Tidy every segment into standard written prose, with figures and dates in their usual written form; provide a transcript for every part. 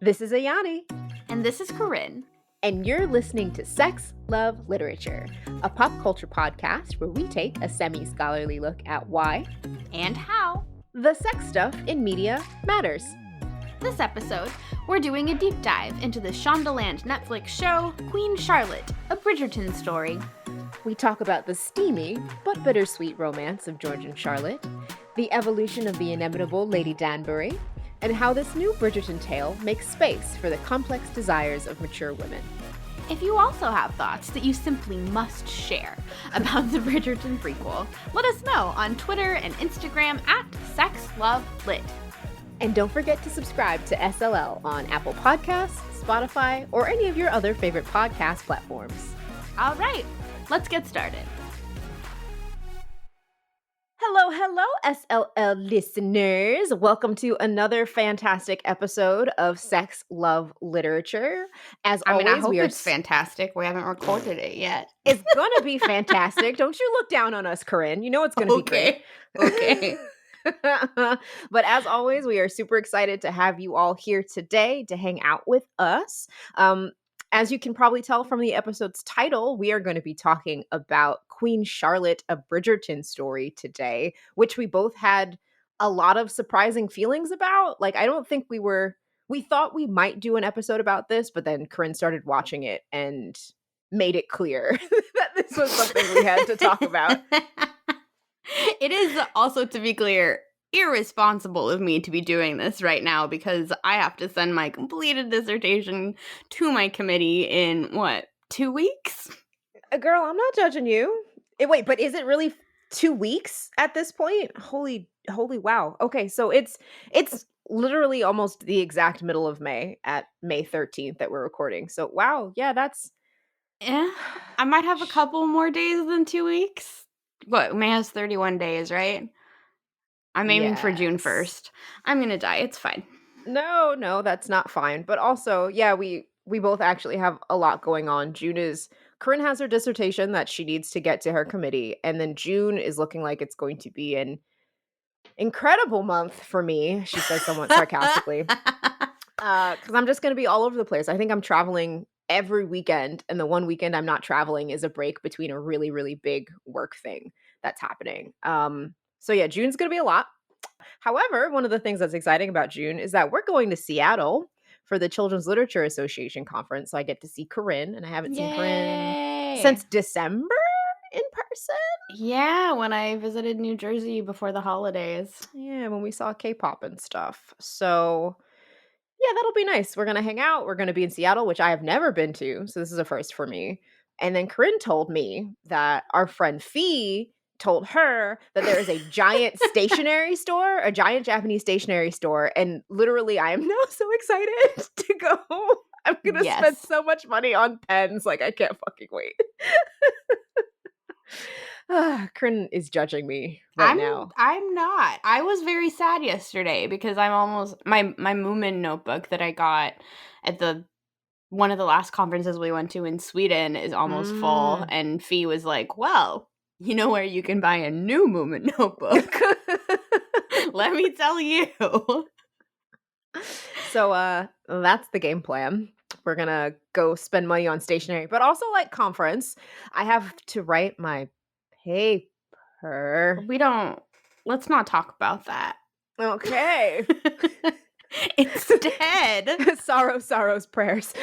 This is Ayani. And this is Corinne. And you're listening to Sex, Love, Literature, a pop culture podcast where we take a semi-scholarly look at why and how the sex stuff in media matters. This episode, we're doing a deep dive into the Shondaland Netflix show, Queen Charlotte, a Bridgerton story. We talk about the steamy but bittersweet romance of George and Charlotte, the evolution of the inimitable Lady Danbury, and how this new Bridgerton tale makes space for the complex desires of mature women. If you also have thoughts that you simply must share about the Bridgerton prequel, let us know on Twitter and Instagram at SexLoveLit. And don't forget to subscribe to SLL on Apple Podcasts, Spotify, or any of your other favorite podcast platforms. All right, let's get started. Hello, SLL listeners. Welcome to another fantastic episode of Sex, Love, Literature. As always, I hope it's fantastic. We haven't recorded it yet. It's going to be fantastic. Don't you look down on us, Corinne. You know it's going to be great. Okay. But as always, we are super excited to have you all here today to hang out with us. As you can probably tell from the episode's title, we are going to be talking about Queen Charlotte, a Bridgerton story today, which we both had a lot of surprising feelings about. Like, I don't think we thought we might do an episode about this, but then Corinne started watching it and made it clear that this was something we had to talk about. It is also, to be clear, irresponsible of me to be doing this right now because I have to send my completed dissertation to my committee in, 2 weeks? Girl, I'm not judging you. Wait, but is it really 2 weeks at this point? Holy wow. Okay, so it's literally almost the exact middle of May at May 13th that we're recording. So wow, yeah, that's... I might have a couple more days than 2 weeks. May has 31 days, right? I'm aiming for June 1st. I'm going to die. It's fine. No, that's not fine. But also, yeah, we both actually have a lot going on. Corinne has her dissertation that she needs to get to her committee. And then June is looking like it's going to be an incredible month for me, she says somewhat sarcastically. Because I'm just going to be all over the place. I think I'm traveling every weekend. And the one weekend I'm not traveling is a break between a really, really big work thing that's happening. So yeah, June's going to be a lot. However, one of the things that's exciting about June is that we're going to Seattle for the Children's Literature Association conference. So I get to see Corinne, and I haven't seen Corinne since December in person. Yeah, when I visited New Jersey before the holidays. Yeah, when we saw K-pop and stuff. So yeah, that'll be nice. We're going to hang out. We're going to be in Seattle, which I have never been to. So this is a first for me. And then Corinne told me that our friend Fee told her that there is a giant stationery store, a giant Japanese stationery store. And literally, I am now so excited to go. I'm going to spend so much money on pens. Like, I can't fucking wait. Corinne is judging me now. I'm not. I was very sad yesterday because I'm almost my Moomin notebook that I got at one of the last conferences we went to in Sweden is almost full, and Fee was like, "Well, you know where you can buy a new Moomin notebook? Let me tell you." So that's the game plan. We're gonna go spend money on stationery, but also like conference. I have to write my paper. Let's not talk about that. Okay. Instead, sorrows, prayers.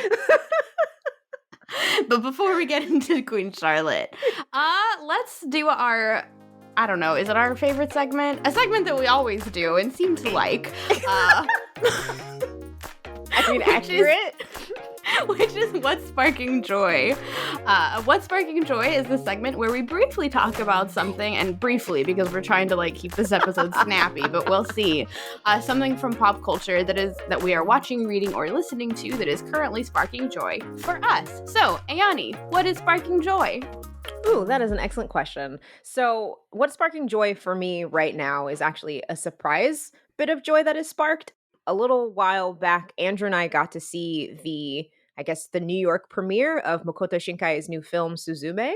But before we get into Queen Charlotte, let's do our, I don't know, is it our favorite segment? A segment that we always do and seem to like. Accurate. Which is What's Sparking Joy. What's Sparking Joy is the segment where we briefly talk about something, and briefly because we're trying to keep this episode snappy, but we'll see. Something from pop culture that we are watching, reading, or listening to that is currently sparking joy for us. So, Ayani, what is sparking joy? Ooh, that is an excellent question. So, what's sparking joy for me right now is actually a surprise bit of joy that is sparked. A little while back, Andrew and I got to see the New York premiere of Makoto Shinkai's new film, Suzume.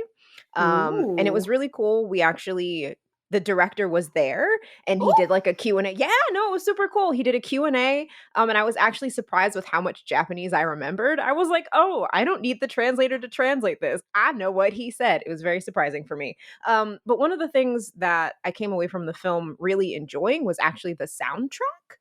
And it was really cool. We actually the director was there and he Oh, did like a Q&A. Yeah, no, it was super cool. He did a Q&A, and I was actually surprised with how much Japanese I remembered. I was like, "Oh, I don't need the translator to translate this. I know what he said." It was very surprising for me. But one of the things that I came away from the film really enjoying was actually the soundtrack.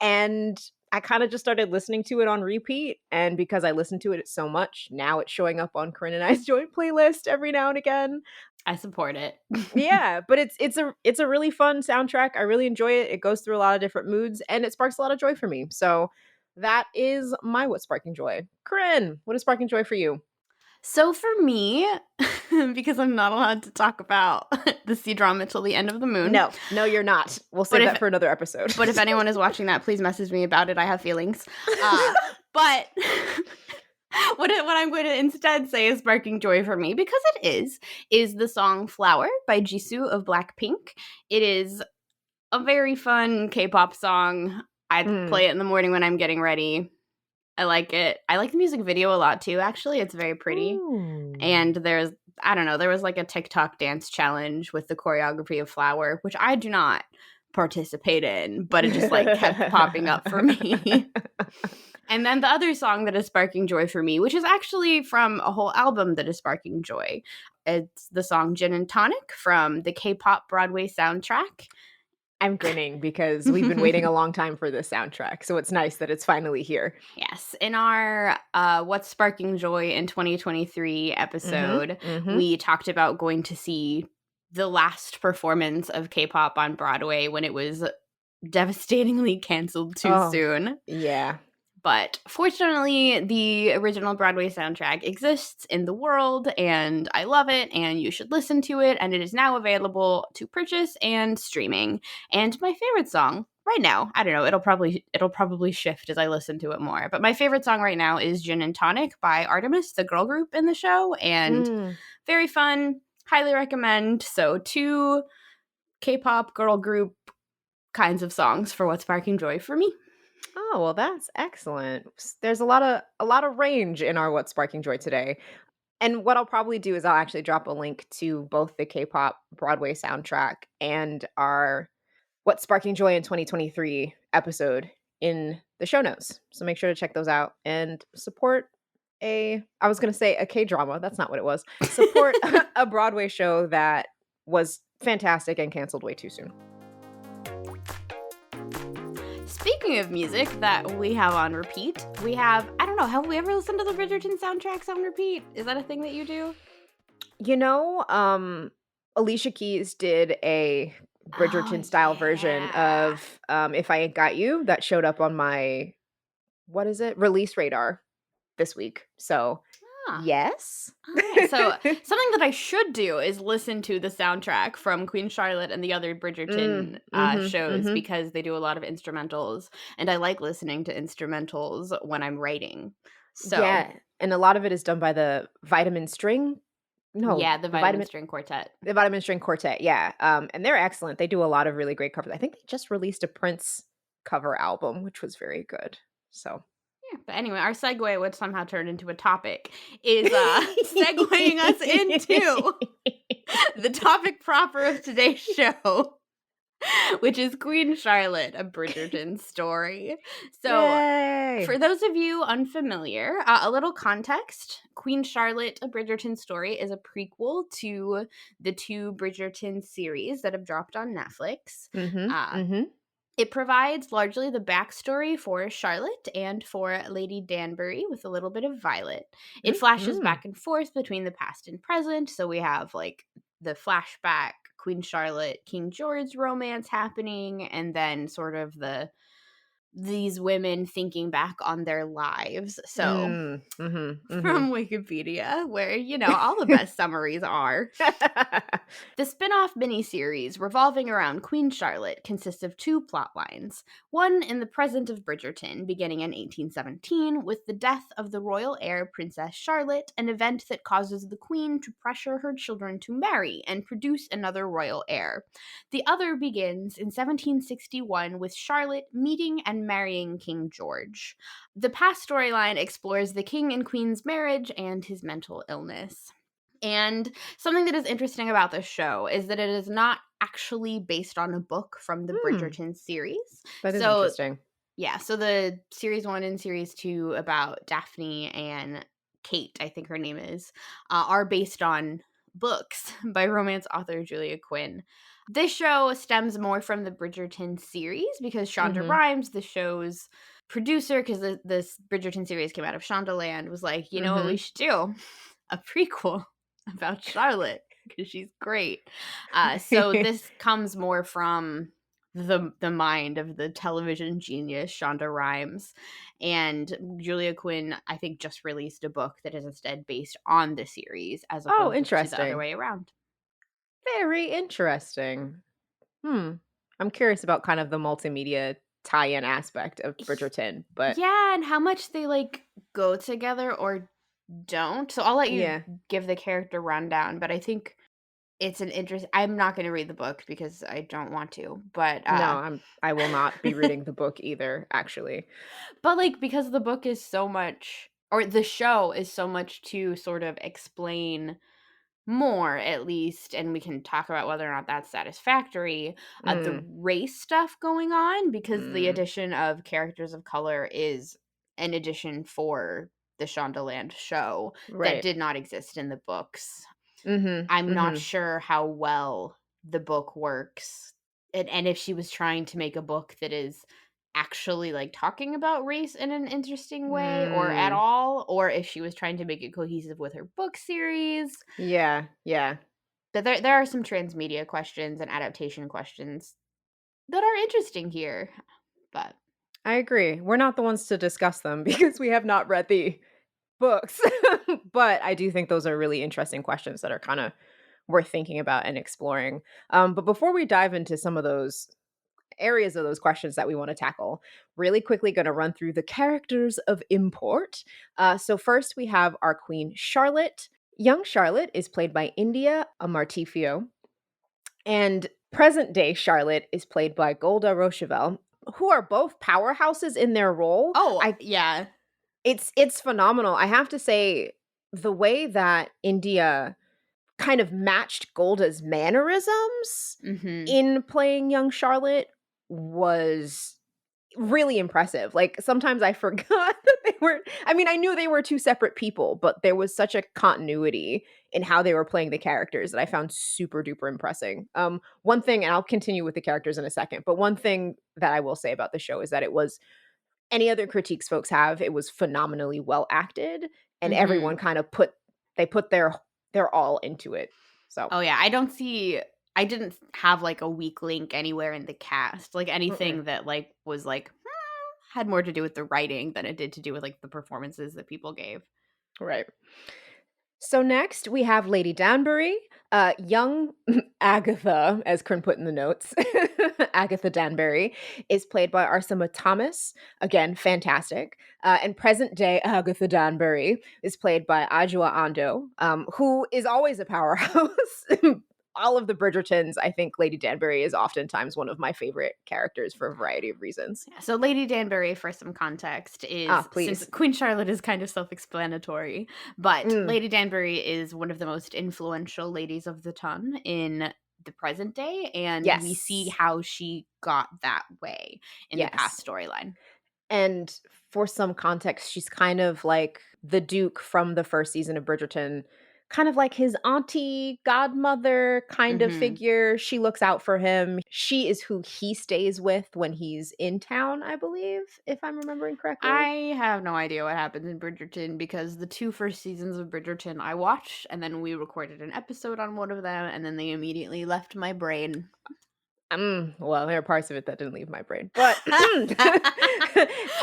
And I kind of just started listening to it on repeat. And because I listened to it so much, now it's showing up on Corinne and I's joint playlist every now and again. I support it. Yeah, but it's a really fun soundtrack. I really enjoy it. It goes through a lot of different moods and it sparks a lot of joy for me. So that is my what's sparking joy. Corinne, what is sparking joy for you? So for me, because I'm not allowed to talk about the sea drama till the end of the moon, No, no, you're not. We'll but save that for another episode. if anyone is watching that, please message me about it. I have feelings. But what I'm going to instead say is sparking joy for me, because it is the song Flower by Jisoo of Blackpink. It is a very fun K-pop song. I Mm. play it in the morning when I'm getting ready. I like it. I like the music video a lot too, actually. It's very pretty. Ooh. And I don't know, there was like a TikTok dance challenge with the choreography of Flower, which I do not participate in, but it just like kept popping up for me. And then the other song that is sparking joy for me, which is actually from a whole album that is sparking joy, it's the song Gin and Tonic from the K-pop Broadway soundtrack. I'm grinning because we've been waiting a long time for this soundtrack, so it's nice that it's finally here. Yes. In our What's Sparking Joy in 2023 Mhm, episode, mhm. we talked about going to see the last performance of K-pop on Broadway when it was devastatingly canceled too Oh, soon. yeah. But fortunately, the original Broadway soundtrack exists in the world, and I love it, and you should listen to it, and it is now available to purchase and streaming. And my favorite song right now, I don't know, it'll probably shift as I listen to it more, but my favorite song right now is Gin and Tonic by Artemis, the girl group in the show, and Mm. very fun, highly recommend. So 2 K-pop girl group kinds of songs for What's Sparking Joy for me. Oh, well, that's excellent. There's a lot of range in our What's Sparking Joy today. And what I'll probably do is I'll actually drop a link to both the K-pop Broadway soundtrack and our What's Sparking Joy in 2023 episode in the show notes. So make sure to check those out and support I was going to say a K-drama. That's not what it was. Support a Broadway show that was fantastic and canceled way too soon. Speaking of music that we have on repeat, we have, I don't know, have we ever listened to the Bridgerton soundtracks on repeat? Is that a thing that you do? You know, Alicia Keys did a Oh, Bridgerton style version yeah. of If I Ain't Got You that showed up on my, what is it, release radar this week. So, Huh. yes. All right. So something that I should do is listen to the soundtrack from Queen Charlotte and the other Bridgerton Mhm, shows, mhm. because they do a lot of instrumentals, and I like listening to instrumentals when I'm writing. So Yeah, and a lot of it is done by the Vitamin String. No, yeah, the Vitamin String Quartet. The Vitamin String Quartet, yeah, and they're excellent. They do a lot of really great covers. I think they just released a Prince cover album, which was very good. So Yeah, but anyway, our segue, which somehow turned into a topic, is segueing us into the topic proper of today's show, which is Queen Charlotte, a Bridgerton story. So, Yay! for those of you unfamiliar, a little context. Queen Charlotte, a Bridgerton story is a prequel to the 2 Bridgerton series that have dropped on Netflix. Mhm, Uh, mhm, it provides largely the backstory for Charlotte and for Lady Danbury, with a little bit of Violet. It flashes mm. back and forth between the past and present, so we have like the flashback Queen Charlotte King George romance happening, and then sort of these women thinking back on their lives. So Mhm, mhm. from Wikipedia, where, all the best summaries are. The spin-off miniseries revolving around Queen Charlotte consists of 2 plot lines. One in the present of Bridgerton, beginning in 1817, with the death of the royal heir Princess Charlotte, an event that causes the Queen to pressure her children to marry and produce another royal heir. The other begins in 1761 with Charlotte meeting and marrying King George. The past storyline explores the king and queen's marriage and his mental illness. And something that is interesting about this show is that it is not actually based on a book from the Hmm, Bridgerton series. that is So interesting. yeah, so the series 1 and series 2 about Daphne and Kate, I think her name is, are based on books by romance author Julia Quinn. This show stems more from the Bridgerton series because Shonda Mhm, Rhimes, the show's producer, because this Bridgerton series came out of Shondaland, was like, you know what we mhm. should do? A prequel about Charlotte because she's great. So this comes more from the mind of the television genius Shonda Rhimes, and Julia Quinn I think just released a book that is instead based on the series as Oh, opposed to the other interesting. way around. Very interesting. Hmm. I'm curious about kind of the multimedia tie-in aspect of Y- Bridgerton, but Yeah, and how much they like go together or don't. So I'll let you yeah. give the character rundown, but I think it's an interest. I'm not going to read the book because I don't want to, but No, I will not be reading the book either, actually. but, like, because the book is so much or the show is so much to sort of explain more, at least, and we can talk about whether or not that's satisfactory, the Mm, race stuff going on, because the mm, addition of characters of color is an addition for the Shondaland show that right. did not exist in the books. Mhm, I'm not mhm, sure how well the book works, and if she was trying to make a book that is actually, like, talking about race in an interesting way or at mm. all, or if she was trying to make it cohesive with her book series. Yeah, yeah. But there are some transmedia questions and adaptation questions that are interesting here, but I agree. We're not the ones to discuss them because we have not read the books, but I do think those are really interesting questions that are kinda worth thinking about and exploring. But before we dive into some of those areas of those questions that we want to tackle. Really quickly, going to run through the characters of import. So, first, we have our Queen Charlotte. Young Charlotte is played by India Amartifio, and present day Charlotte is played by Golda Rochevelle, who are both powerhouses in their role. oh, I yeah. it's phenomenal. I have to say, the way that India kind of matched Golda's mannerisms Mhm. in playing young Charlotte was really impressive. Like, sometimes I forgot that they were I mean, I knew they were 2 separate people, but there was such a continuity in how they were playing the characters that I found super duper impressing. One thing, and I'll continue with the characters in a second, but one thing that I will say about the show is that it was any other critiques folks have, it was phenomenally well acted, and everyone Mhm. kind of put their all into it. So, Oh, yeah, I didn't have, like, a weak link anywhere in the cast, like, mm-mm, anything that, like, was, like, had more to do with the writing than it did to do with, like, the performances that people gave. right. So next we have Lady Danbury, young Agatha, as Kern put in the notes. Agatha Danbury is played by Arsema Thomas. Again, fantastic. And present day Agatha Danbury is played by Ajua Ando, who is always a powerhouse. All of the Bridgertons, I think Lady Danbury is oftentimes one of my favorite characters for a variety of reasons. Yeah, so Lady Danbury, for some context, Ah, is since please. Queen Charlotte is kind of self-explanatory, but Mm, Lady Danbury is one of the most influential ladies of the ton in the present day, and we see yes. how she got that way in the Yes. past storyline. And for some context, she's kind of like the Duke from the first season of Bridgerton, kind of like his auntie, godmother kind of Mhm. figure. She looks out for him. She is who he stays with when he's in town, I believe, if I'm remembering correctly. I have no idea what happens in Bridgerton because the 2 first seasons of Bridgerton I watched, and then we recorded an episode on one of them, and then they immediately left my brain. Well, there are parts of it that didn't leave my brain, but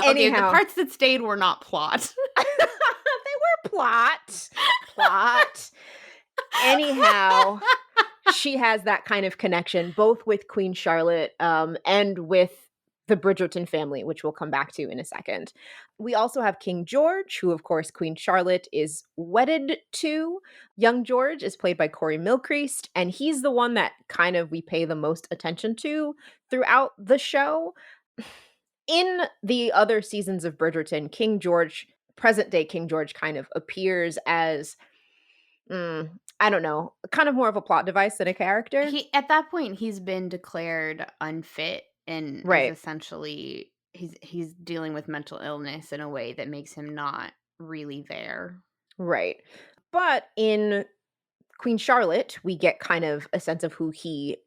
Okay, the anyhow, parts that stayed were not plot. they were plot. Anyhow, she has that kind of connection both with Queen Charlotte, and with the Bridgerton family, which we'll come back to in a second. We also have King George, who, of course, Queen Charlotte is wedded to. Young George is played by Corey Milcreast, and he's the one that kind of we pay the most attention to throughout the show. In the other seasons of Bridgerton, King George, present day King George, kind of appears as I don't know, kind of more of a plot device than a character. He at that point, he's been declared unfit and is Right, essentially he's dealing with mental illness in a way that makes him not really there. right. But in Queen Charlotte, we get kind of a sense of who he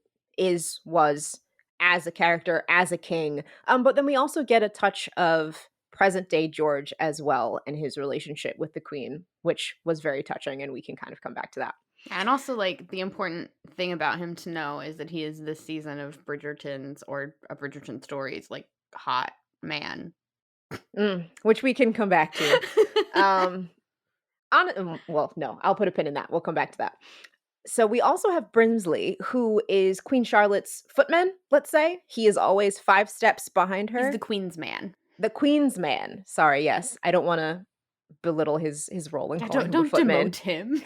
was as a character, as a king. But then we also get a touch of present day George as well and his relationship with the queen, which was very touching, and we can kind of come back to that. And also, like, the important thing about him to know is that he is this season of Bridgerton's or a Bridgerton Stories, like, hot man. Which we can come back to. Um, well, no, I'll put a pin in that. We'll come back to that. So we also have Brimsley, who is Queen Charlotte's footman, let's say. He is always 5 steps behind He's the her. queen's man. The Queen's man. Sorry, yes. I don't wanna belittle his role and Yeah, call him the don't footman. demote him.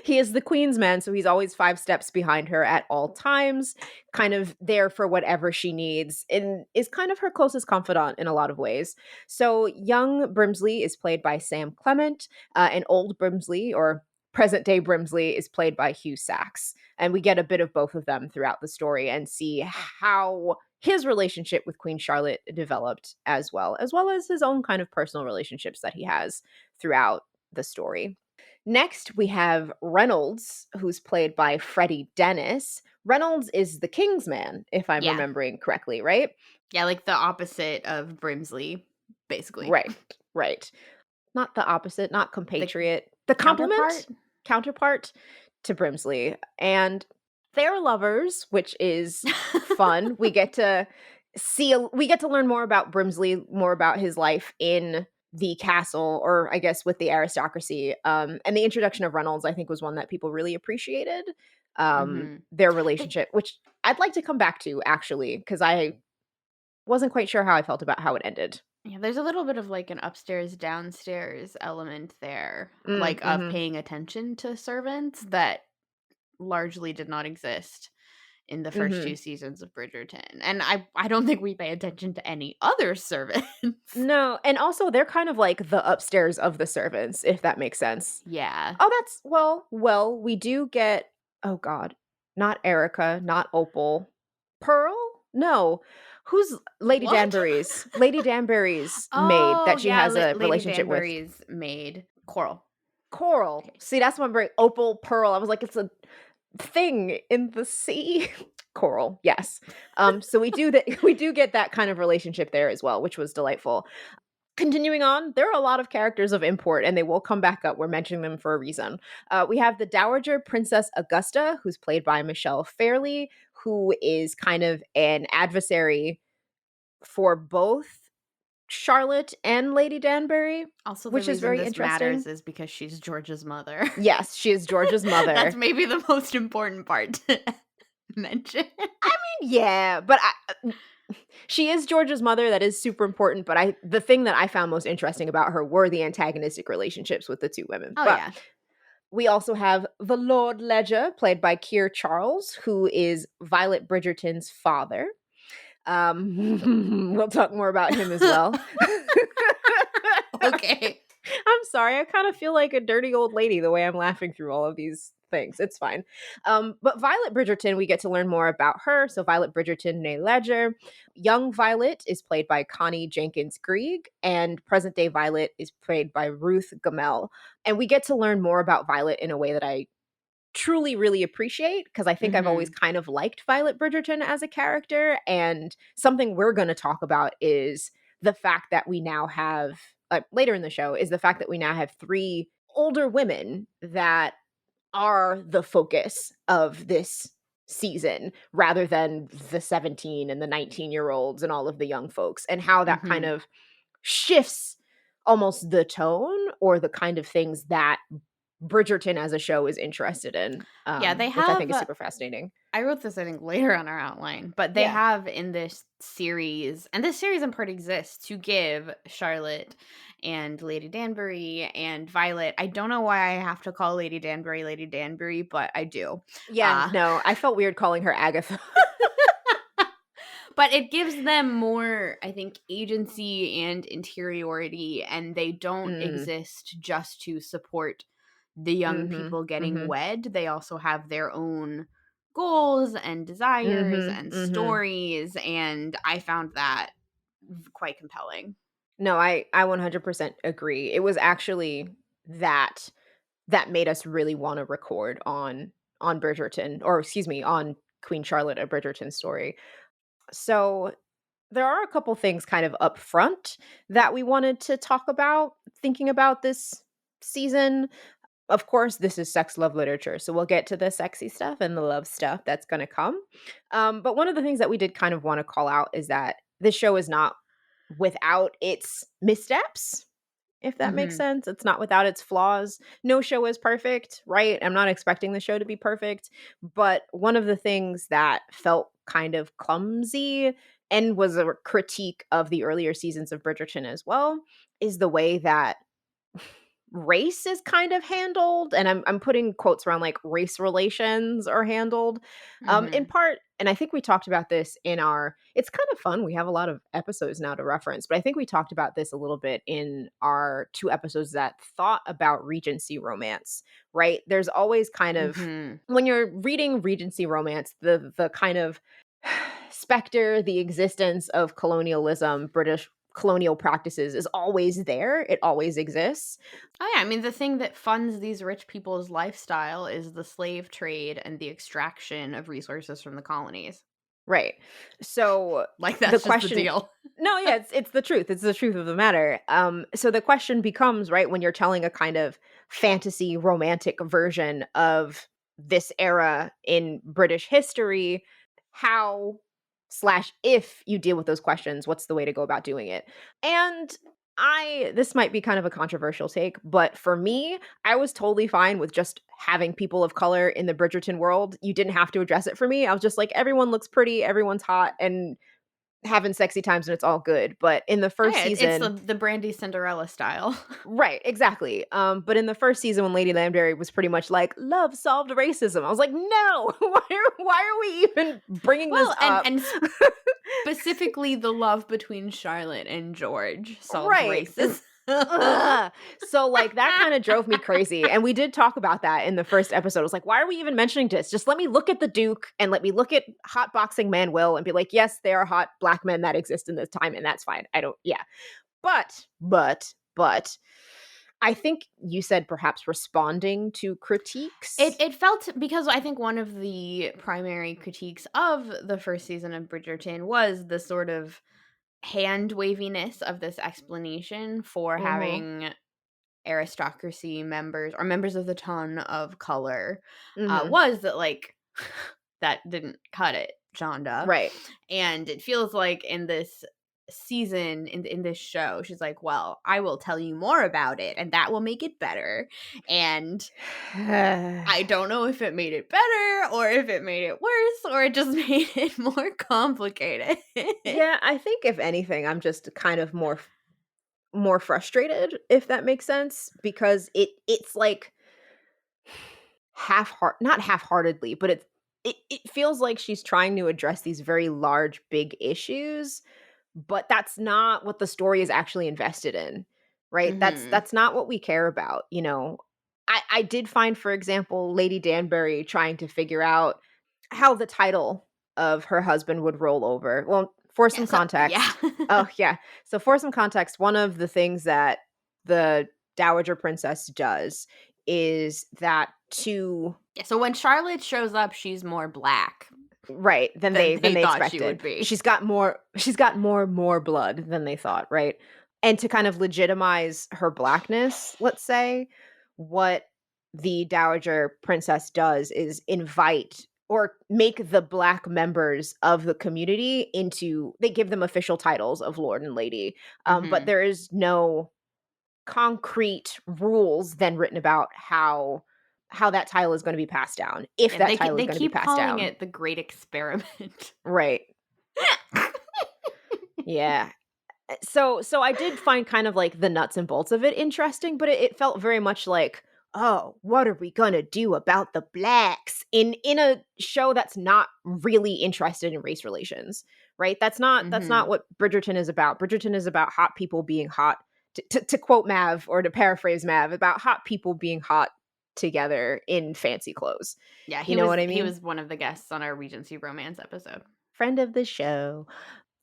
He is the queen's man, so he's always 5 steps behind her at all times, kind of there for whatever she needs, and is kind of her closest confidant in a lot of ways. So young Brimsley is played by Sam Clement, and old Brimsley, or present day Brimsley, is played by Hugh Sachs. And we get a bit of both of them throughout the story and see how his relationship with Queen Charlotte developed as well as his own kind of personal relationships that he has throughout the story. Next, we have Reynolds, who's played by Freddie Dennis. Reynolds is the King's man, if I'm Yeah. remembering correctly, right? Yeah, like the opposite of Brimsley, basically. Right, right. Not the opposite, not The compatriot, the counterpart? complement, counterpart to Brimsley. And they're lovers, which is fun. We get to learn more about Brimsley, more about his life in the castle, or I guess with the aristocracy. And the introduction of Reynolds, I think, was one that people really appreciated. Mhm. Their They relationship, which I'd like to come back to actually, because I wasn't quite sure how I felt about how it ended. Yeah, there's a little bit of, like, an upstairs, downstairs element there, like, of Mm-hmm. paying attention to servants that largely did not exist in the first 2 Mm-hmm. seasons of Bridgerton, and I don't think we pay attention to any other servants. No, and also they're kind of like the upstairs of the servants, if that makes sense. Yeah. Oh, that's we do get oh god, not Erica, not Opal. Pearl? No. Who's What? Lady Danbury's maid Oh, that she yeah, has a Lady relationship with? Danbury's maid, Coral. Coral. Okay. See, that's what I'm very Opal, Pearl. I was like, it's a thing in the sea. Coral, yes. So we do that we do get that kind of relationship there as well, which was delightful. Continuing on, there are a lot of characters of import, and they will come back up. We're mentioning them for a reason. We have the Dowager Princess Augusta, who's played by Michelle Fairley, who is kind of an adversary for both Charlotte and Lady Danbury, Also, the which is reason very this matters interesting. is because she's George's mother. Yes, she is George's That's mother. maybe the most important part to mention. Yeah, but she is George's mother. That is super important. But the thing that I found most interesting about her were the antagonistic relationships with the two women. Oh, But yeah. we also have the Lord Ledger, played by Keir Charles, who is Violet Bridgerton's father. We'll talk more about him as well. Okay. I'm sorry. I kind of feel like a dirty old lady the way I'm laughing through all of these things. It's fine. But Violet Bridgerton, we get to learn more about her. So Violet Bridgerton, née Ledger. Young Violet is played by Connie Jenkins Grieg, and present day Violet is played by Ruth Gamel. And we get to learn more about Violet in a way that I truly really appreciate, because I think I've always Mhm. kind of liked Violet Bridgerton as a character. And something we're going to talk about is the fact that we now have, later in the show, is the fact that we now have 3 older women that are the focus of this season rather than the 17 and the 19-year-olds and all of the young folks, and how that kind Mhm. of shifts almost the tone or the kind of things that Bridgerton as a show is interested in, Yeah, they which I think have is super fascinating. I wrote this, I think, later on our outline, but they Yeah. have in this series, and this series in part exists to give Charlotte and Lady Danbury and Violet. I don't know why I have to call Lady Danbury, but I do. Yeah, Uh, no, I felt weird calling her Agatha. but it gives them more, I think, agency and interiority, and they don't Mm, exist just to support the young Mhm. people getting Mhm. wed, they also have their own goals and desires Mhm. and Mhm. stories, and I found that quite compelling. No, I 100% agree. It was actually that that made us really wanna record on Bridgerton, or excuse me, on Queen Charlotte: A Bridgerton Story. So, there are a couple things kind of up front that we wanted to talk about thinking about this season. Of course, this is sex love literature, so we'll get to the sexy stuff and the love stuff that's gonna come. But one of the things that we did kind of wanna call out is that this show is not without its missteps, if that makes Mhm. sense. It's not without its flaws. No show is perfect, right? I'm not expecting the show to be perfect, but one of the things that felt kind of clumsy and was a critique of the earlier seasons of Bridgerton as well is the way that race is kind of handled, and I'm putting quotes around, like, race relations are handled, in Mhm. part, and I think we talked about this in our it's kind of fun, we have a lot of episodes now to reference, but I think we talked about this a little bit in our 2 episodes that thought about Regency romance, right? There's always kind of Mhm. when you're reading Regency romance, the kind of specter, the existence of colonialism, British colonial practices is always there, it always exists. Oh, yeah, I mean, the thing that funds these rich people's lifestyle is the slave trade and the extraction of resources from the colonies. Right. So Like, the that's just the question deal. no, yeah, it's the truth. It's the truth of the matter. So the question becomes, right, when you're telling a kind of fantasy romantic version of this era in British history, how slash if you deal with those questions, what's the way to go about doing it? And I this might be kind of a controversial take, but for me, I was totally fine with just having people of color in the Bridgerton world. You didn't have to address it for me. I was just like, everyone looks pretty, everyone's hot, and having sexy times and it's all good. But in the Oh, first yeah, it's season, the Brandy Cinderella style. right, exactly. But in the first season when Lady Danbury was pretty much like, love solved racism. I was like, no, why are we even bringing this Well, and up? specifically the love between Charlotte and George solved Right. And racism. so like that kind of drove me crazy. And we did talk about that in the first episode. I was like, why are we even mentioning this? Just let me look at the Duke and let me look at hot boxing Manuel and be like, yes, there are hot black men that exist in this time, and that's fine. I don't, yeah. But I think you said perhaps responding to critiques. It felt, because I think one of the primary critiques of the first season of Bridgerton was the sort of hand waviness of this explanation for Mm-hmm. having aristocracy members or members of the ton of color, Mm-hmm. was that, like, that didn't cut it, Shonda. Right. And it feels like in this season, in this show, she's like, well, I will tell you more about it and that will make it better. And I don't know if it made it better or if it made it worse or it just made it more complicated. Yeah, I think if anything, I'm just kind of more frustrated, if that makes sense, because it's like not half-heartedly, but it feels like she's trying to address these very large, big issues, but that's not what the story is actually invested in, right? That's Mhm. that's not what we care about, you know? I did find, for example, Lady Danbury trying to figure out how the title of her husband would roll over. Well, for Yeah, some so yeah. context oh, yeah. So for some context, one of the things that the Dowager Princess does is that to Yeah, so when Charlotte shows up, she's more black right, than than they they thought she expected. would be. She's got more blood than they thought, right? And to kind of legitimize her blackness, let's say, what the Dowager Princess does is invite or make the black members of the community into they give them official titles of lord and lady. But Mhm. there is no concrete rules then written about how that title is gonna be passed down, if Yeah, that title is they gonna be keep passed calling down. it the great experiment. Right. Yeah. So I did find kind of like the nuts and bolts of it interesting, but it felt very much like, oh, what are we gonna do about the blacks in a show that's not really interested in race relations, right? That's not Mhm. what Bridgerton is about. Bridgerton is about hot people being hot. To quote Mav or to paraphrase Mav, about hot people being hot together in fancy clothes. Yeah, You he know was what I he mean? was one of the guests on our Regency romance episode. Friend of the show.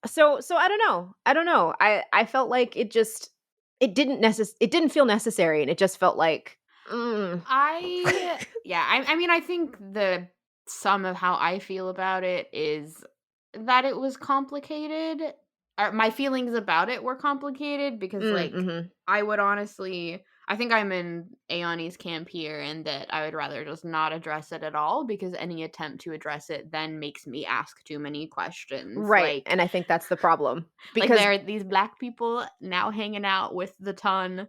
So I don't know. I don't know. I felt like it didn't feel necessary, and it just felt like, mm. I mean, I think the sum of how I feel about it is that it was complicated. My feelings about it were complicated because, like, Mhm. I would honestly, I think I'm in Aoni's camp here, and that I would rather just not address it at all because any attempt to address it then makes me ask too many questions. Right, and I think that's the problem Like because there are these black people now hanging out with the ton,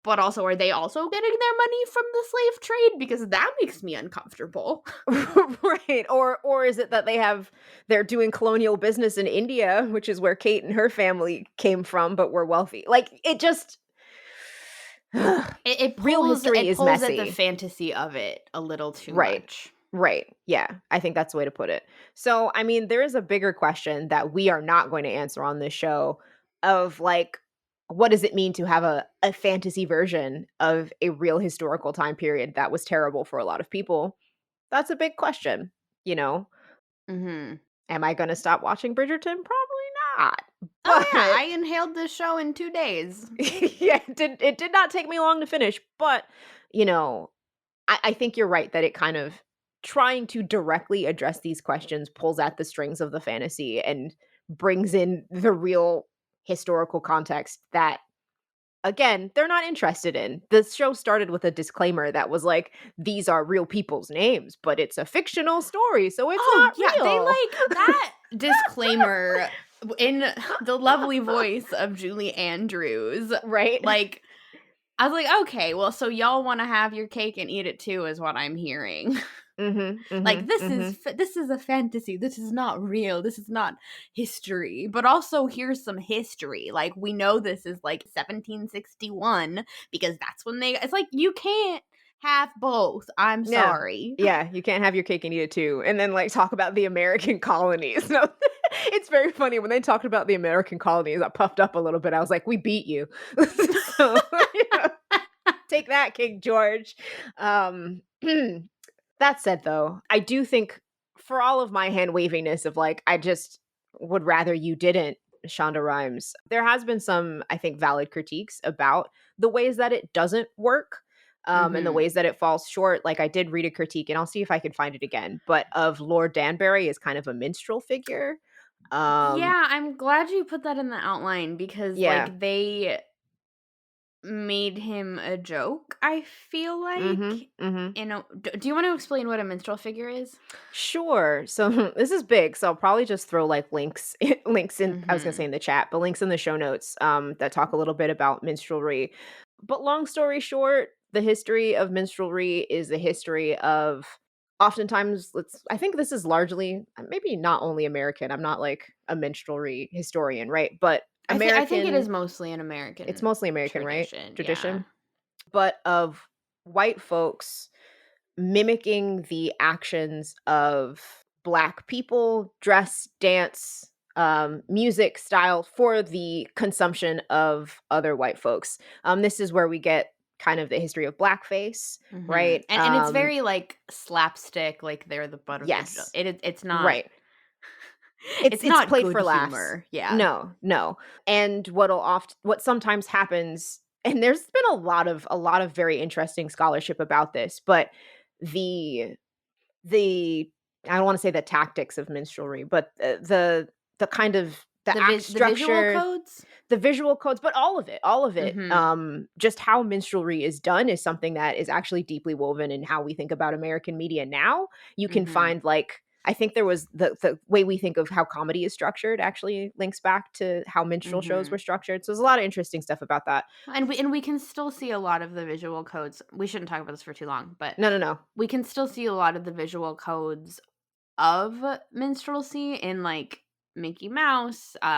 but also, are they also getting their money from the slave trade? Because that makes me uncomfortable. right, or is it that they're doing colonial business in India, which is where Kate and her family came from, but were wealthy. Like, it just It it real pulls history it is pulls at the messy. fantasy of it a little too Right. much. Right. Yeah, I think that's the way to put it. So, I mean, there is a bigger question that we are not going to answer on this show of, like, what does it mean to have a fantasy version of a real historical time period that was terrible for a lot of people? That's a big question, you know? Mhm. Am I gonna stop watching Bridgerton? Probably not. Oh, yeah, But I inhaled this show in 2 days. yeah, it did not take me long to finish, but, you know, I think you're right that it kind of trying to directly address these questions pulls at the strings of the fantasy and brings in the real historical context that, again, they're not interested in. The show started with a disclaimer that was like, "These are real people's names, but it's a fictional story, so it's Oh, not yeah, they real." like that disclaimer in the lovely voice of Julie Andrews. Right? Like, I was like, "Okay, well, so y'all wanna have your cake and eat it too," is what I'm hearing. Mhm, Like, mhm, mhm. this is a fantasy, this is not real, this is not history, but also here's some history, like, we know this is, like, 1761 because that's when they, it's like, you can't have both, I'm Yeah. sorry. Yeah, you can't have your cake and eat it too, and then, like, talk about the American colonies. No, it's very funny when they talked about the American colonies, I puffed up a little bit, I was like, "We beat you." So, you know, take that, King George. Um, that said, though, I do think for all of my hand waviness of, like, I just would rather you didn't, Shonda Rhimes, there has been some, I think, valid critiques about the ways that it doesn't work, and the Mhm. ways that it falls short. Like, I did read a critique, and I'll see if I can find it again, but of Lord Danbury as kind of a minstrel figure. Um, Yeah, I'm glad you put that in the outline because, yeah. like, they made him a joke, I feel Mhm, like. mhm. Do you wanna explain what a minstrel figure is? Sure. So this is big, so I'll probably just throw like links links in, I was going to say Mhm. in the chat, but links in the show notes that talk a little bit about minstrelry. But long story short, the history of minstrelry is the history of oftentimes let's I think this is largely maybe not only American. I'm not like a minstrelry historian, right? But I think it is American, mostly an it's American mostly American, right? tradition, yeah. Tradition, but of white folks mimicking the actions of Black people, dress, dance, music, style for the consumption of other white folks. This is where we get kind of the history of blackface, Mhm. right? And it's very, like, slapstick, like, they're the butt of the joke. Yes, It's not right. It's it's it's not played good for laughs. humor, yeah. No, no. And what sometimes happens, and there's been a lot of very interesting scholarship about this, but the the I don't wanna say the tactics of minstrelry, but the kind of the act The visual structure, codes? the visual codes, but all of it, Mhm. just how minstrelry is done is something that is actually deeply woven in how we think about American media now. You can Mhm. find, like, I think there was the way we think of how comedy is structured actually links back to how minstrel shows were Mhm. structured, so there's a lot of interesting stuff about that. And we can still see a lot of the visual codes. We shouldn't talk about this for too long, but No, no, no. we can still see a lot of the visual codes of minstrelsy in, like, Mickey Mouse, the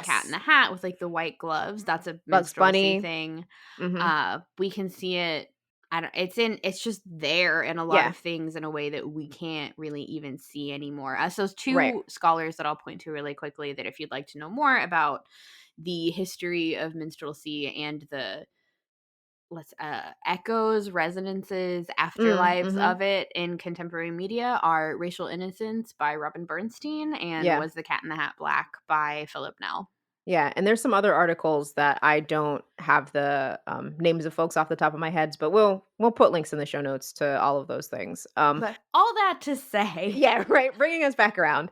Cat in Yes. the Hat with, like, the white gloves, that's a Bugs minstrelsy Bunny. thing. Mhm. We can see it, I don't, it's just there in a lot Yeah. of things in a way that we can't really even see anymore. So 2 Right. scholars that I'll point to really quickly that if you'd like to know more about the history of minstrelsy and the echoes, resonances, Mm, afterlives mhm. of it in contemporary media are Racial Innocence by Robin Bernstein and Yeah. Was the Cat in the Hat Black by Philip Nel. Yeah, and there's some other articles that I don't have the, names of folks off the top of my heads, but we'll put links in the show notes to all of those things. But all that to say, Yeah, right, bringing us back around.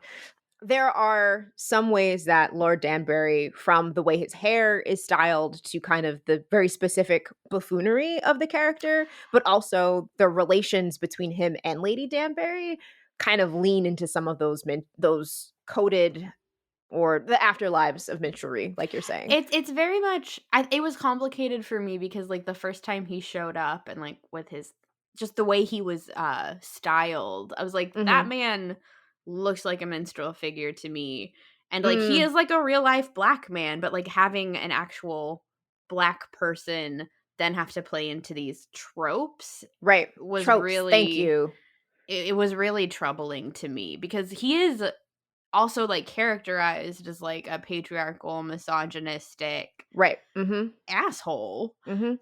There are some ways that Lord Danbury, from the way his hair is styled to kind of the very specific buffoonery of the character, but also the relations between him and Lady Danbury kind of lean into some of those coded or the afterlives of minstrelry, like you're saying. it's very much it was complicated for me because, like, the first time he showed up and, like, with his just the way he was, styled, I was like, "That Mhm. man looks like a minstrel figure to me." And, like, he Mm, is, like, a real life black man, but, like, having an actual black person then have to play into these tropes right. was Tropes, thank really you. it was really troubling to me because he is also, like, characterized as, like, a patriarchal, misogynistic Right. Mhm. asshole, Mhm.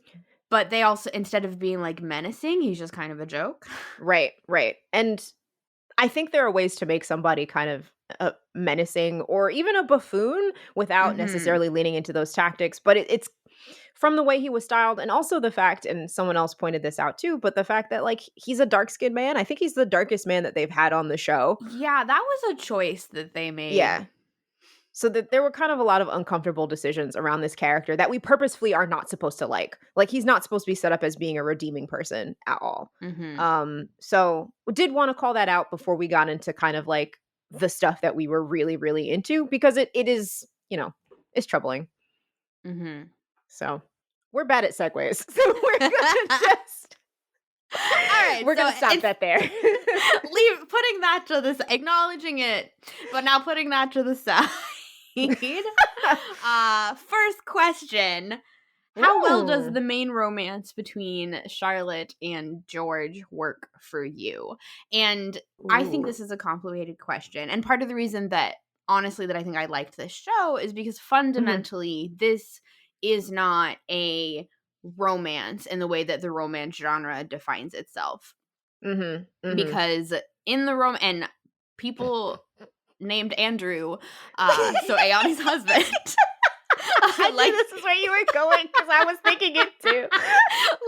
but they also instead of being, like, menacing, he's just kind of a joke. Right, right. And I think there are ways to make somebody kind of, menacing or even a buffoon without Mhm. necessarily leaning into those tactics, but it's from the way he was styled and also the fact and someone else pointed this out too, but the fact that, like, he's a dark-skinned man. I think he's the darkest man that they've had on the show. Yeah, that was a choice that they made. Yeah. So that there were kind of a lot of uncomfortable decisions around this character that we purposefully are not supposed to like. Like, he's not supposed to be set up as being a redeeming person at all. Mhm. So did want to call that out before we got into kind of like the stuff that we were really, really into because it is, it's troubling. Mhm. So we're bad at segues. So Alright, we're so gonna stop it's that there. putting that to the acknowledging it, but now putting that to the side. First question. How well does Mm. the main romance between Charlotte and George work for you? And I think Ooh. this is a complicated question. And part of the reason that honestly that I think I liked this show is because Mhm. fundamentally this is not a romance in the way that the romance genre defines itself. Mhm. Mhm. Because in the and people named Andrew, so Ayani's husband, I knew like this is where you were going because I was thinking it too.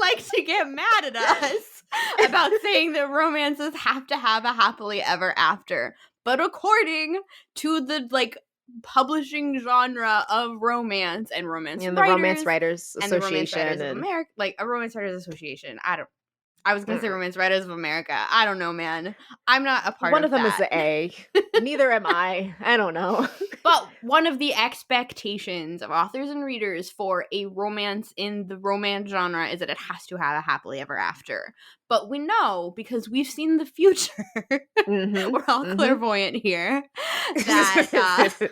like to get mad at us about saying that romances have to have a happily ever after. But according to the like publishing genre of romance and romance And the Romance writers Writers and the Romance Association Writers of and America, like a Romance Writers Association. I was gonna say mm. Romance Writers of America. I don't know, man. I'm not a part One of of them is that. the A. Neither am I. I don't know. But one of the expectations of authors and readers for a romance in the romance genre is that it has to have a happily ever after. But we know because we've seen the future, Mhm. we're all Mhm. clairvoyant here, that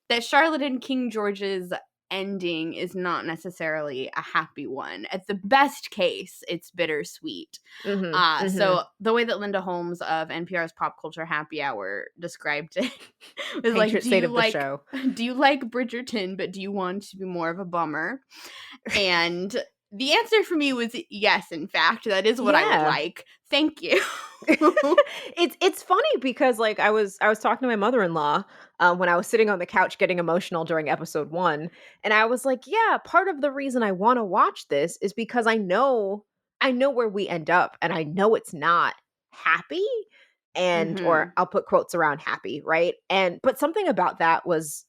that Charlotte and King George's ending is not necessarily a happy one. At the best case, it's bittersweet. Mhm. So Mhm. the way that Linda Holmes of NPR's Pop Culture Happy Hour described it was like, Patriot state of the show. do you like Bridgerton, but do you want to be more of a bummer? And the answer for me was yes, in fact, that is what I would Yeah. like. Thank you. It's funny because, like, I was talking to my mother-in-law, when I was sitting on the couch getting emotional during episode 1, and I was like, "Yeah, part of the reason I wanna watch this is because I know where we end up, and I know it's not happy," and or Mhm. I'll put quotes around happy, right? But something about that was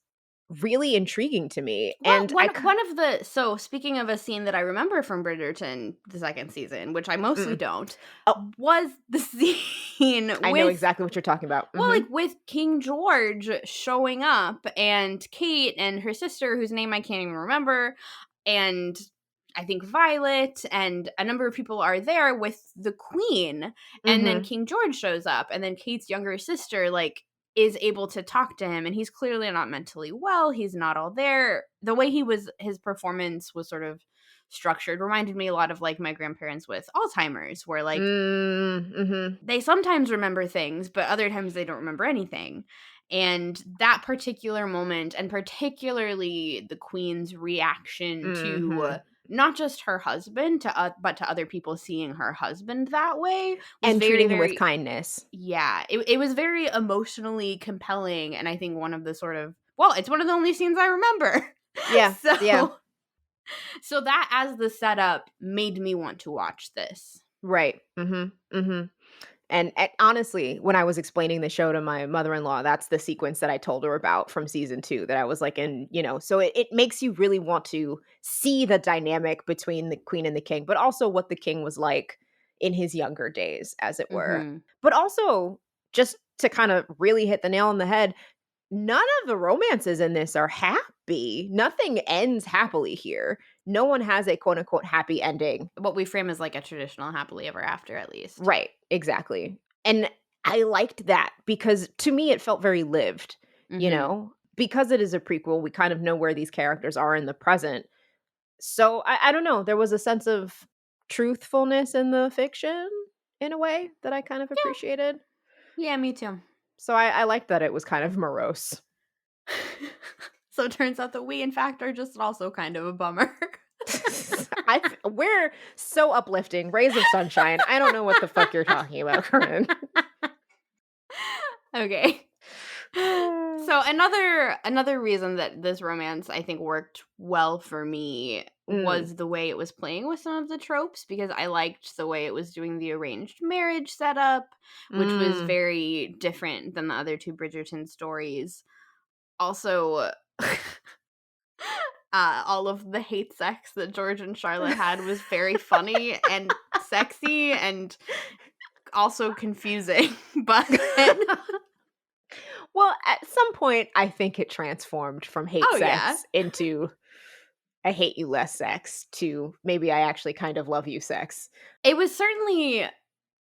really intriguing to me, Well, and I one of the so speaking of a scene that I remember from Bridgerton, the second season, which I mostly mm-mm. don't, Oh, was the scene I know with exactly what you're talking about. well, Mhm. like with King George showing up and Kate and her sister, whose name I can't even remember, and I think Violet and a number of people are there with the Queen. And then Mhm. King George shows up, and then Kate's younger sister, like, is able to talk to him, and he's clearly not mentally well. He's not all there. The way his performance was sort of structured reminded me a lot of like my grandparents with Alzheimer's, where like Mm, mhm. they sometimes remember things, but other times they don't remember anything. And that particular moment, and particularly the queen's reaction to Mhm. not just her husband, but to other people seeing her husband that way, was And very, treating him with very, kindness. yeah, it was very emotionally compelling, and I think one of the sort of, well, it's one of the only scenes I remember. Yeah, yeah. So so that as the setup made me want to watch this. Right. Mhm, mhm. And honestly, when I was explaining the show to my mother-in-law, that's the sequence that I told her about from season 2 that I was like, and, so it makes you really want to see the dynamic between the queen and the king, but also what the king was like in his younger days, as it were. Mhm. But also, just to kind of really hit the nail on the head, none of the romances in this are happy. Nothing ends happily here. No one has a quote unquote happy ending. What we frame as like a traditional happily ever after, at least. Right, exactly. And I liked that because to me it felt very lived, you Mhm. know? Because it is a prequel, we kind of know where these characters are in the present. So I don't know, there was a sense of truthfulness in the fiction in a way that I kind of appreciated. Yeah, me too. So I liked that it was kind of morose. So it turns out that we, in fact, are just also kind of a bummer. We're so uplifting, rays of sunshine. I don't know what the fuck you're talking about, Corinne. Okay. So another reason that this romance I think worked well for me Mm, was the way it was playing with some of the tropes, because I liked the way it was doing the arranged marriage setup, which was mm. very different than the other two Bridgerton stories. Also, all of the hate sex that George and Charlotte had was very funny and sexy and also confusing, but Well, at some point, I think it transformed from hate oh yeah. sex into I hate you less sex to maybe I actually kind of love you sex. It was certainly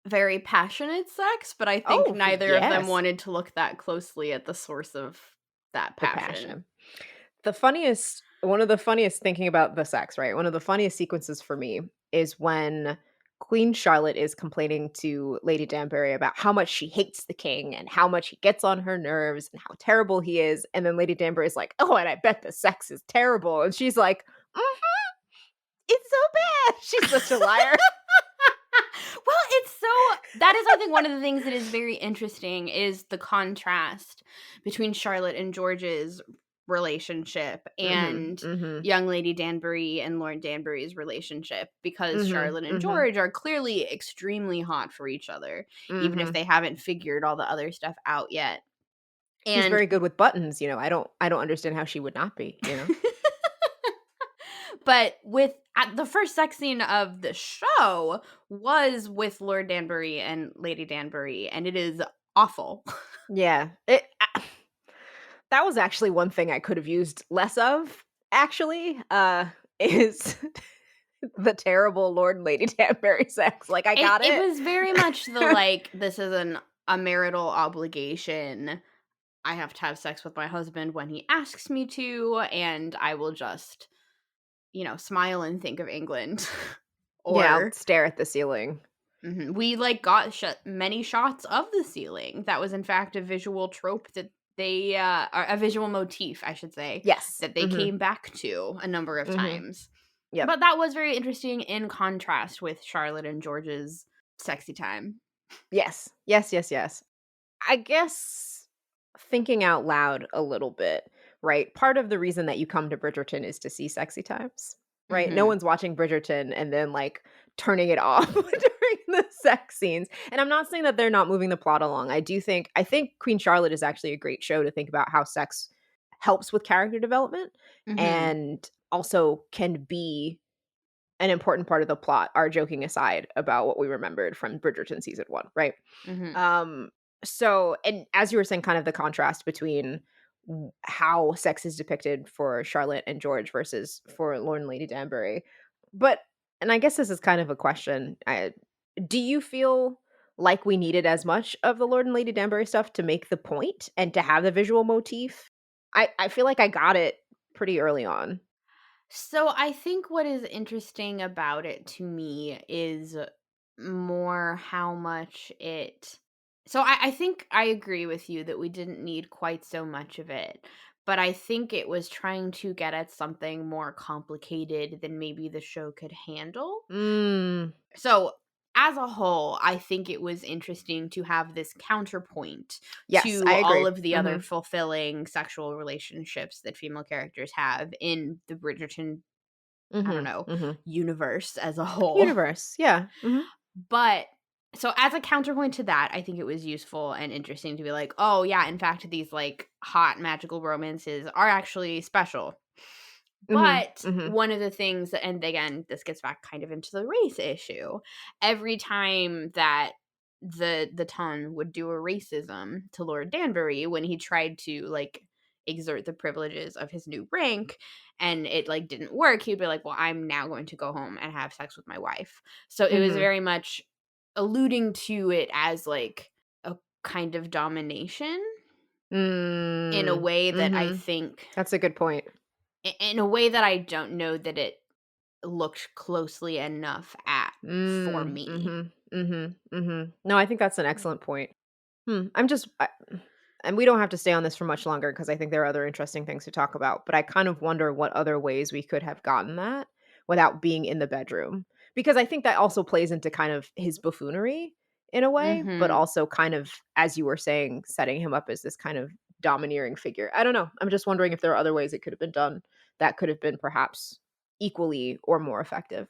very passionate sex, but I think Oh, neither of them yes, wanted to look that closely at the source of that the passion. passion. One of the funniest thinking about the sex, right? One of the funniest sequences for me is when Queen Charlotte is complaining to Lady Danbury about how much she hates the king and how much he gets on her nerves and how terrible he is. And then Lady Danbury is like, "Oh, and I bet the sex is terrible." And she's like, "Mhm, it's so bad." She's such a liar. Well, it's so that is I think one of the things that is very interesting is the contrast between Charlotte and George's relationship Mhm, and mhm, young Lady Danbury and Lord Danbury's relationship, because mhm, Charlotte and mhm, George are clearly extremely hot for each other, even if mhm. they haven't figured all the other stuff out yet. He's And very good with buttons, I don't understand how she would not be, you know? but with at the first sex scene of the show was with Lord Danbury and Lady Danbury, and it is awful. Yeah, that was actually one thing I could have used less of, actually, is the terrible Lord and Lady Danbury sex, like, I got It it. was very much the, like, this is a marital obligation. I have to have sex with my husband when he asks me to, and I will just, smile and think of England. Yeah, I'll Or stare at the ceiling. mhm, we, like, got many shots of the ceiling. That was, in fact, a visual trope that they, or a visual motif, I should say, Yes. that they Mhm, came back to a number of mhm. times. Yep. But that was very interesting in contrast with Charlotte and George's sexy time. Yes. Yes, yes, yes. I guess thinking out loud a little bit, right? Part of the reason that you come to Bridgerton is to see sexy times, right? No Mhm. one's watching Bridgerton and then like turning it off during the sex scenes. And I'm not saying that they're not moving the plot along. I think Queen Charlotte is actually a great show to think about how sex helps with character development Mhm. and also can be an important part of the plot, our joking aside about what we remembered from Bridgerton season 1, right? Mhm. Um, so and as you were saying, kind of the contrast between how sex is depicted for Charlotte and George versus for Lord and Lady Danbury. But and I guess this is kind of a question. Do you feel like we needed as much of the Lord and Lady Danbury stuff to make the point and to have the visual motif? I feel like I got it pretty early on. So I think what is interesting about it to me is more how much it So I think I agree with you that we didn't need quite so much of it, but I think it was trying to get at something more complicated than maybe the show could handle. Mm. So, as a whole, I think it was interesting to have this counterpoint Yes, I to all agree. of the other Mhm. fulfilling sexual relationships that female characters have in the Bridgerton, I don't Mhm. know, Mhm. universe as a whole. Universe. Yeah. Mhm. But so as a counterpoint to that, I think it was useful and interesting to be like, "Oh, yeah, in fact, these, like, hot magical romances are actually special." Mhm. But Mhm. one of the things and again, this gets back kind of into the race issue. Every time that the Ton would do a racism to Lord Danbury when he tried to, like, exert the privileges of his new rank and it, like, didn't work, he'd be like, "Well, I'm now going to go home and have sex with my wife." So it was Mhm. very much alluding to it as, like, a kind of domination in a Mm. way that I Mhm. think That's a good point. in a way that I don't know that it looked closely enough at for Mm. me. Mhm. Mhm. Mhm. No, I think that's an excellent point. I'm just and we don't have to stay on this for much longer because I think there are other interesting things to talk about, but I kind of wonder what other ways we could have gotten that without being in the bedroom. Because I think that also plays into kind of his buffoonery in a way, but Mhm. also kind of, as you were saying, setting him up as this kind of domineering figure. I don't know. I'm just wondering if there are other ways it could have been done that could have been perhaps equally or more effective.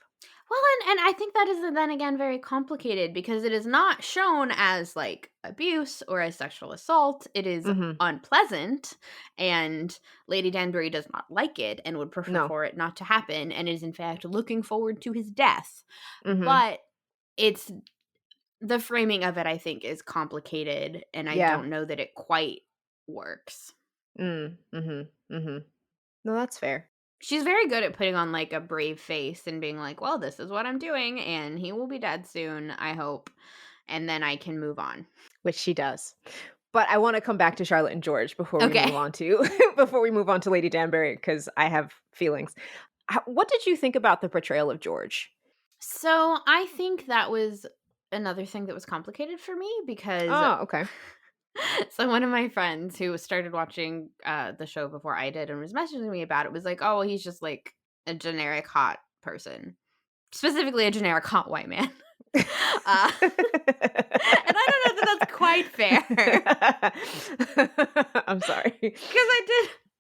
Well, and I think that is then again very complicated because it is not shown as like abuse or as sexual assault. It is Mhm. unpleasant, and Lady Danbury does not like it and would prefer No. for it not to happen, and is in fact looking forward to his death. Mhm. But it's the framing of it, I think, is complicated, and I Yeah. don't know that it quite works. Mhm. Mhm. No, that's fair. She's very good at putting on, like, a brave face and being like, "Well, this is what I'm doing, and he will be dead soon, I hope, and then I can move on." Which she does. But I wanna come back to Charlotte and George before we Okay. move on to before we move on to Lady Danbury because I have feelings. What did you think about the portrayal of George? So, I think that was another thing that was complicated for me because Oh, okay. so one of my friends who started watching, the show before I did and was messaging me about it was like, "Oh, well, he's just, like, a generic hot person." Specifically a generic hot white man. And I don't know that that's quite fair, because I'm sorry.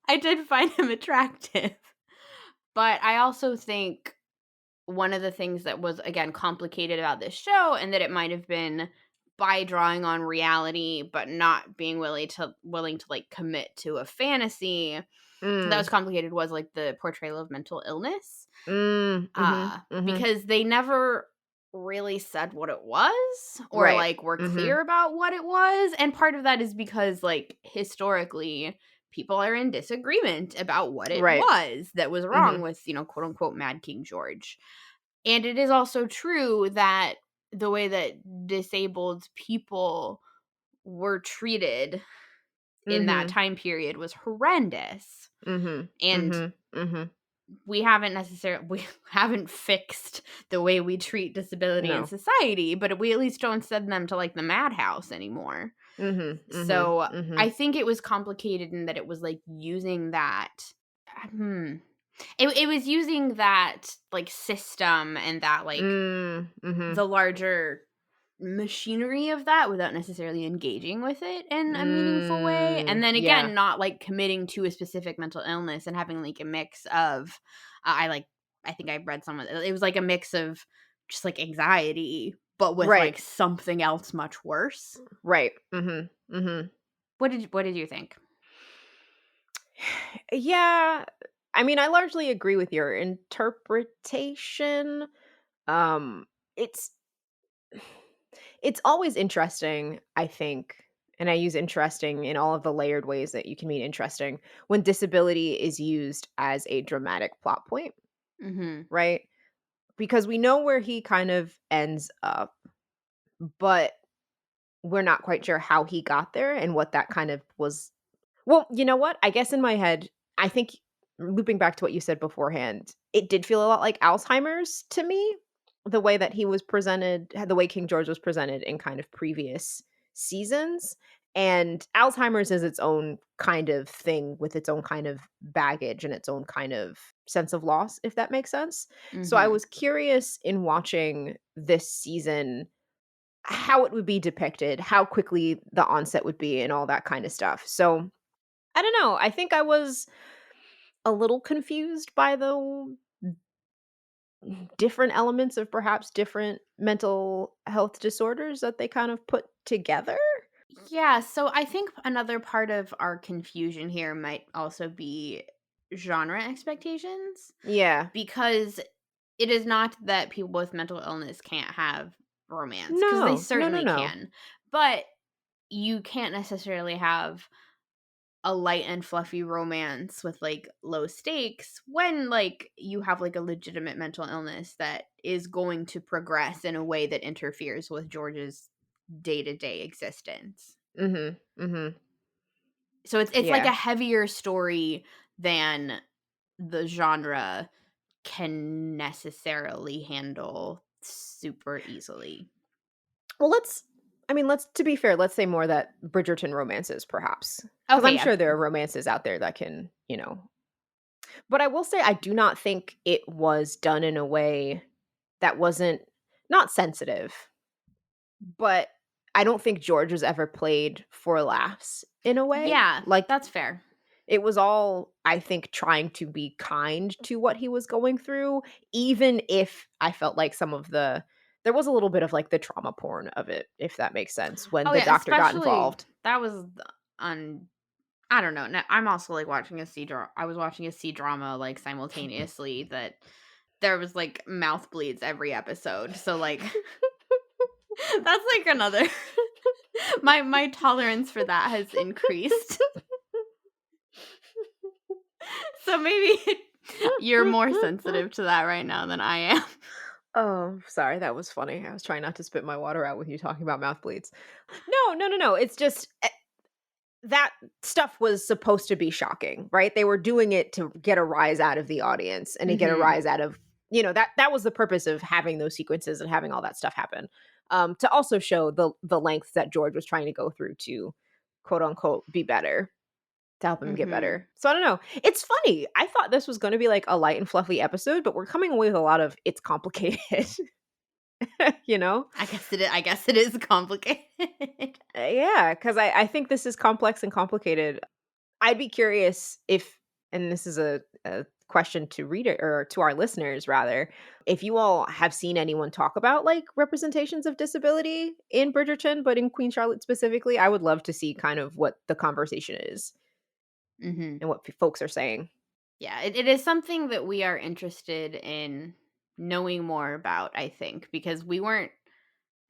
I did find him attractive. But I also think one of the things that was, again, complicated about this show and that it might have been by drawing on reality, but not being willing to, like, commit to a fantasy that was Mm, complicated was, like, the portrayal of mental illness. mhm, mhm. Because they never really said what it was or, Right. like, were Mhm. clear about what it was, and part of that is because, like, historically, people are in disagreement about what it Right. was that was wrong Mhm. with, quote, unquote, "Mad King George." And it is also true that the way that disabled people were treated in that Mhm. time period was horrendous, Mhm. and Mhm. Mhm. we haven't fixed the way we treat disability in No. society, but we at least don't send them to, like, the madhouse anymore. Mhm. Mhm. So, I Mhm. think it was complicated in that it was, like, using that hmm, it was using that, like, system and that, like, Mhm. the larger machinery of that without necessarily engaging with it in a meaningful way, and then Yeah. again, not, like, committing to a specific mental illness and having, like, a mix of I think I read someone it was, like, a mix of just, like, anxiety, but with, Right. like, something else much worse. Right. Mhm. Mhm. What did you think? Yeah. I mean, I largely agree with your interpretation. Um, it's it's always interesting, I think, and I use interesting in all of the layered ways that you can mean interesting, when disability is used as a dramatic plot point, Mhm. right? Because we know where he kind of ends up, but we're not quite sure how he got there and what that kind of was. Well, you know what? I guess in my head, I think looping back to what you said beforehand, it did feel a lot like Alzheimer's to me, the way that he was presented, the way King George was presented in kind of previous seasons. And Alzheimer's is its own kind of thing with its own kind of baggage and its own kind of sense of loss, if that makes sense. So I Mhm. was curious in watching this season how it would be depicted, how quickly the onset would be, and all that kind of stuff. So I don't know. I think I was a little confused by the different elements of perhaps different mental health disorders that they kind of put together. Yeah, so I think another part of our confusion here might also be genre expectations, Yeah. because it is not that people with mental illness can't have romance, because they No, no, no, certainly no. can. But you can't necessarily have a light and fluffy romance with like low stakes when like you have like a legitimate mental illness that is going to progress in a way that interferes with George's day-to-day existence. Mhm. Mhm. So it's like Yeah. a heavier story than the genre can necessarily handle super easily. Well, let's to be fair, let's say more that Bridgerton romances perhaps. Cuz Okay, I'm yeah. sure there are romances out there that can, but I will say I do not think it was done in a way that wasn't not sensitive, but I don't think George was ever played for laughs in a way. Yeah, Like that's fair. it was all, I think, trying to be kind to what he was going through, even if I felt like there was a little bit of like the trauma porn of it, if that makes sense, when Oh the yeah, doctor got especially involved. that was on I don't know. I'm also like watching a C drama. I was watching a C drama like simultaneously that there was like mouth bleeds every episode. So like that's like another my tolerance for that has increased. So maybe you're more sensitive to that right now than I am. Oh, sorry, that was funny. I was trying not to spit my water out with you talking about mouth bleeds. No, no, no, no. It's just that stuff was supposed to be shocking, right? They were doing it to get a rise out of the audience and to get a Mhm. rise out of, that was the purpose of having those sequences and having all that stuff happen. To also show the lengths that George was trying to go through to quote unquote be better, to help him get Mhm. better. So I don't know. It's funny. I thought this was going to be like a light and fluffy episode, but we're coming away with a lot of it's complicated, you know? I guess it is complicated. Yeah, because I think this is complex and complicated. I'd be curious if, and this is a question to reader or to our listeners rather, if you all have seen anyone talk about like representations of disability in Bridgerton, but in Queen Charlotte specifically, I would love to see kind of what the conversation is Mhm. and what folks are saying. Yeah, it is something that we are interested in knowing more about, I think, because we weren't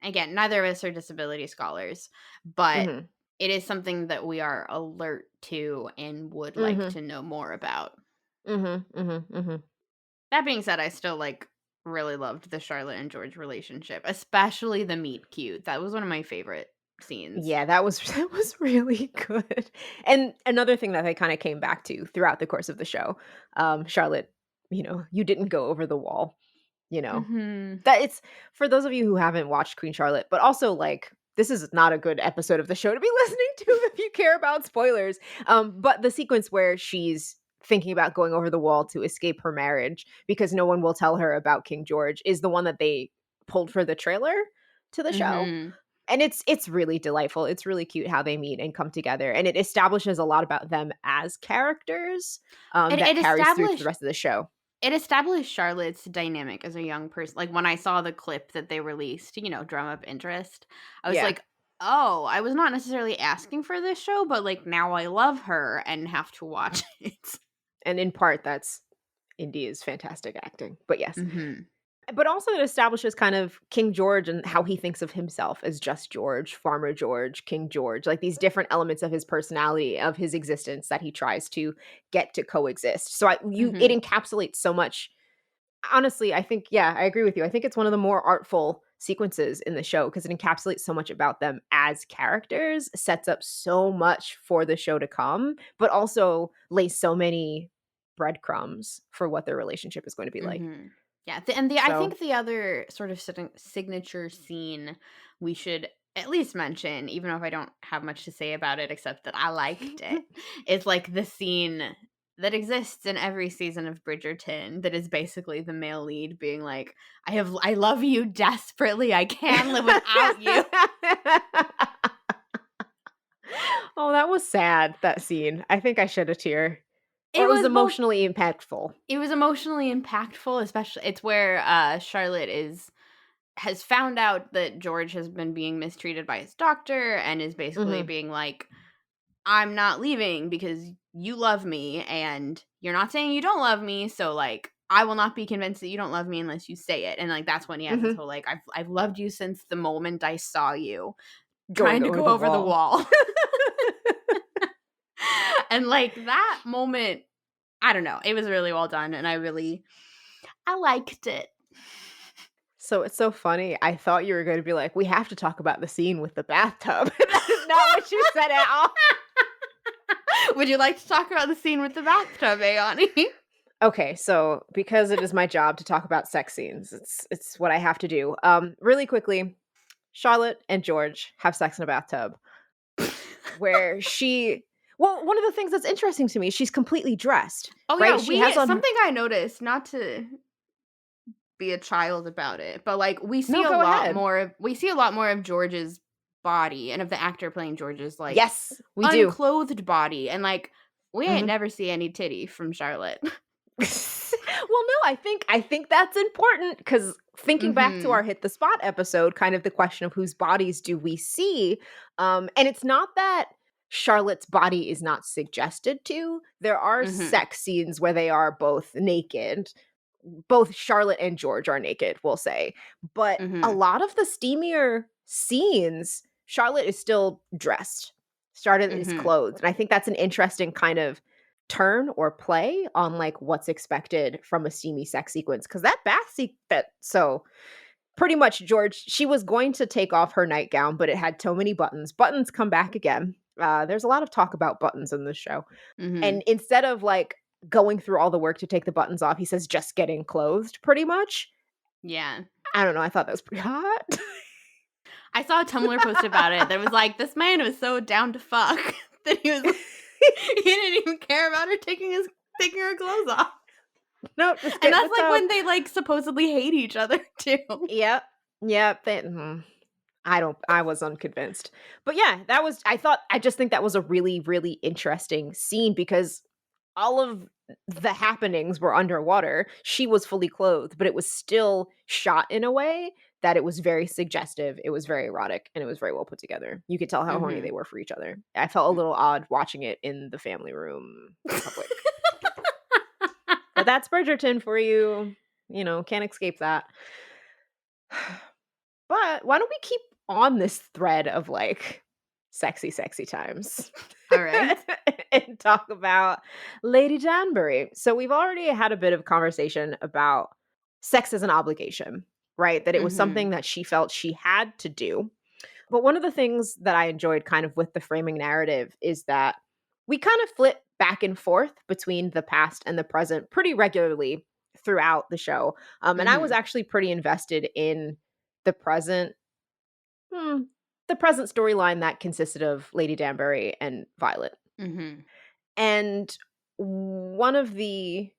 again, neither of us are disability scholars, but Mhm. it is something that we are alert to and would like Mhm. to know more about. Mhm. Mhm. Mhm. That being said, I still like really loved the Charlotte and George relationship, especially the meet cute. That was one of my favorite scenes. Yeah, that was that was really good. And another thing that they kind of came back to throughout the course of the show, Charlotte, you didn't go over the wall, you know. Mhm. That it's for those of you who haven't watched Queen Charlotte, but also like this is not a good episode of the show to be listening to if you care about spoilers. But the sequence where she's thinking about going over the wall to escape her marriage because no one will tell her about King George is the one that they pulled for the trailer to the show. Mhm. And it's really delightful. It's really cute how they meet and come together, and it establishes a lot about them as characters, It that it carries through to the established rest of the show. it established Charlotte's dynamic as a young person. Like when I saw the clip that they released, drum up interest, I was Yeah, like, "Oh, I was not necessarily asking for this show, but like now I love her and have to watch it." and in part, that's India's fantastic acting, but yes. Mhm. But also it establishes kind of King George and how he thinks of himself as just George, Farmer George, King George, like these different elements of his personality, of his existence that he tries to get to coexist. So it Mhm. encapsulates so much. Honestly, I think, yeah, I agree with you. I think it's one of the more artful sequences in the show because it encapsulates so much about them as characters, sets up so much for the show to come, but also lays so many breadcrumbs for what their relationship is going to be like. Mhm. Yeah, I So, think the other sort of signature scene we should at least mention, even if I don't have much to say about it except that I liked it, is like the scene that exists in every season of Bridgerton that is basically the male lead being like, I love you desperately. I can't live without you. Oh, that was sad, that scene. I think I shed a tear. Or It it was was both emotionally impactful. it was emotionally impactful, especially it's where Charlotte has found out that George has been being mistreated by his doctor and is basically Mhm. being like, I'm not leaving because you love me and you're not saying you don't love me, so like I will not be convinced that you don't love me unless you say it. And like that's when he has this Mhm. whole like I've loved you since the moment I saw you Going trying to over go the over the wall. wall. And like that moment, I don't know, it was really well done and I liked it. So it's so funny. I thought you were gonna be like, "We have to talk about the scene with the bathtub." That is not what you said at all. Would you like to talk about the scene with the bathtub, Ayani? Okay, so because it is my job to talk about sex scenes, it's what I have to do. Really quickly, Charlotte and George have sex in a bathtub where one of the things that's interesting to me, she's completely dressed, Oh yeah, right? She we has on her something I noticed, not to be a child about it, but like No, go ahead. we see a lot more of George's body and of the actor playing George's like Yes, we do. unclothed body and like we ain't Mhm. never see any titty from Charlotte. Well, no, I think that's important because thinking back to our Mhm. hit the spot episode, kind of the question of whose bodies do we see, and it's not that Charlotte's body is not suggested to. There are Mhm. sex scenes where they are both naked. Both Charlotte and George are naked, we'll say, but a Mhm. lot of the steamier scenes, Charlotte is still dressed. Charlotte is Mhm. clothed, and I think that's an interesting kind of turn or play on like what's expected from a steamy sex sequence because that bath sequence, so pretty much George, she was going to take off her nightgown but it had so many buttons come back again. There's a lot of talk about buttons in this show, and Mhm. instead of like going through all the work to take the buttons off, he says just getting clothed pretty much. Yeah. I don't know, I thought that was pretty hot. I saw a Tumblr post about it that was like this man was so down to fuck that he was like, he didn't even care about her taking her clothes off. Nope, just And get in the that's like tub. when they like supposedly hate each other too. Yep, yep, I was unconvinced. But yeah, I just think that was a really, really interesting scene because all of the happenings were underwater. She was fully clothed, but it was still shot in a way that it was very suggestive, it was very erotic, and it was very well put together. You could tell how horny they Mhm. were for each other. I felt a little odd watching it in the family room in public. But that's Bridgerton for you. You know, can't escape that. But why don't we keep on this thread of like sexy, sexy times All right. and talk about Lady Danbury? So we've already had a bit of conversation about sex as an obligation, right? That it was something Mhm. that she felt she had to do. But one of the things that I enjoyed kind of with the framing narrative is that we kind of flip back and forth between the past and the present pretty regularly throughout the show. And I was Mhm. actually pretty invested in the present Hmm, the present storyline that consisted of Lady Danbury and Violet. Mhm. And one of the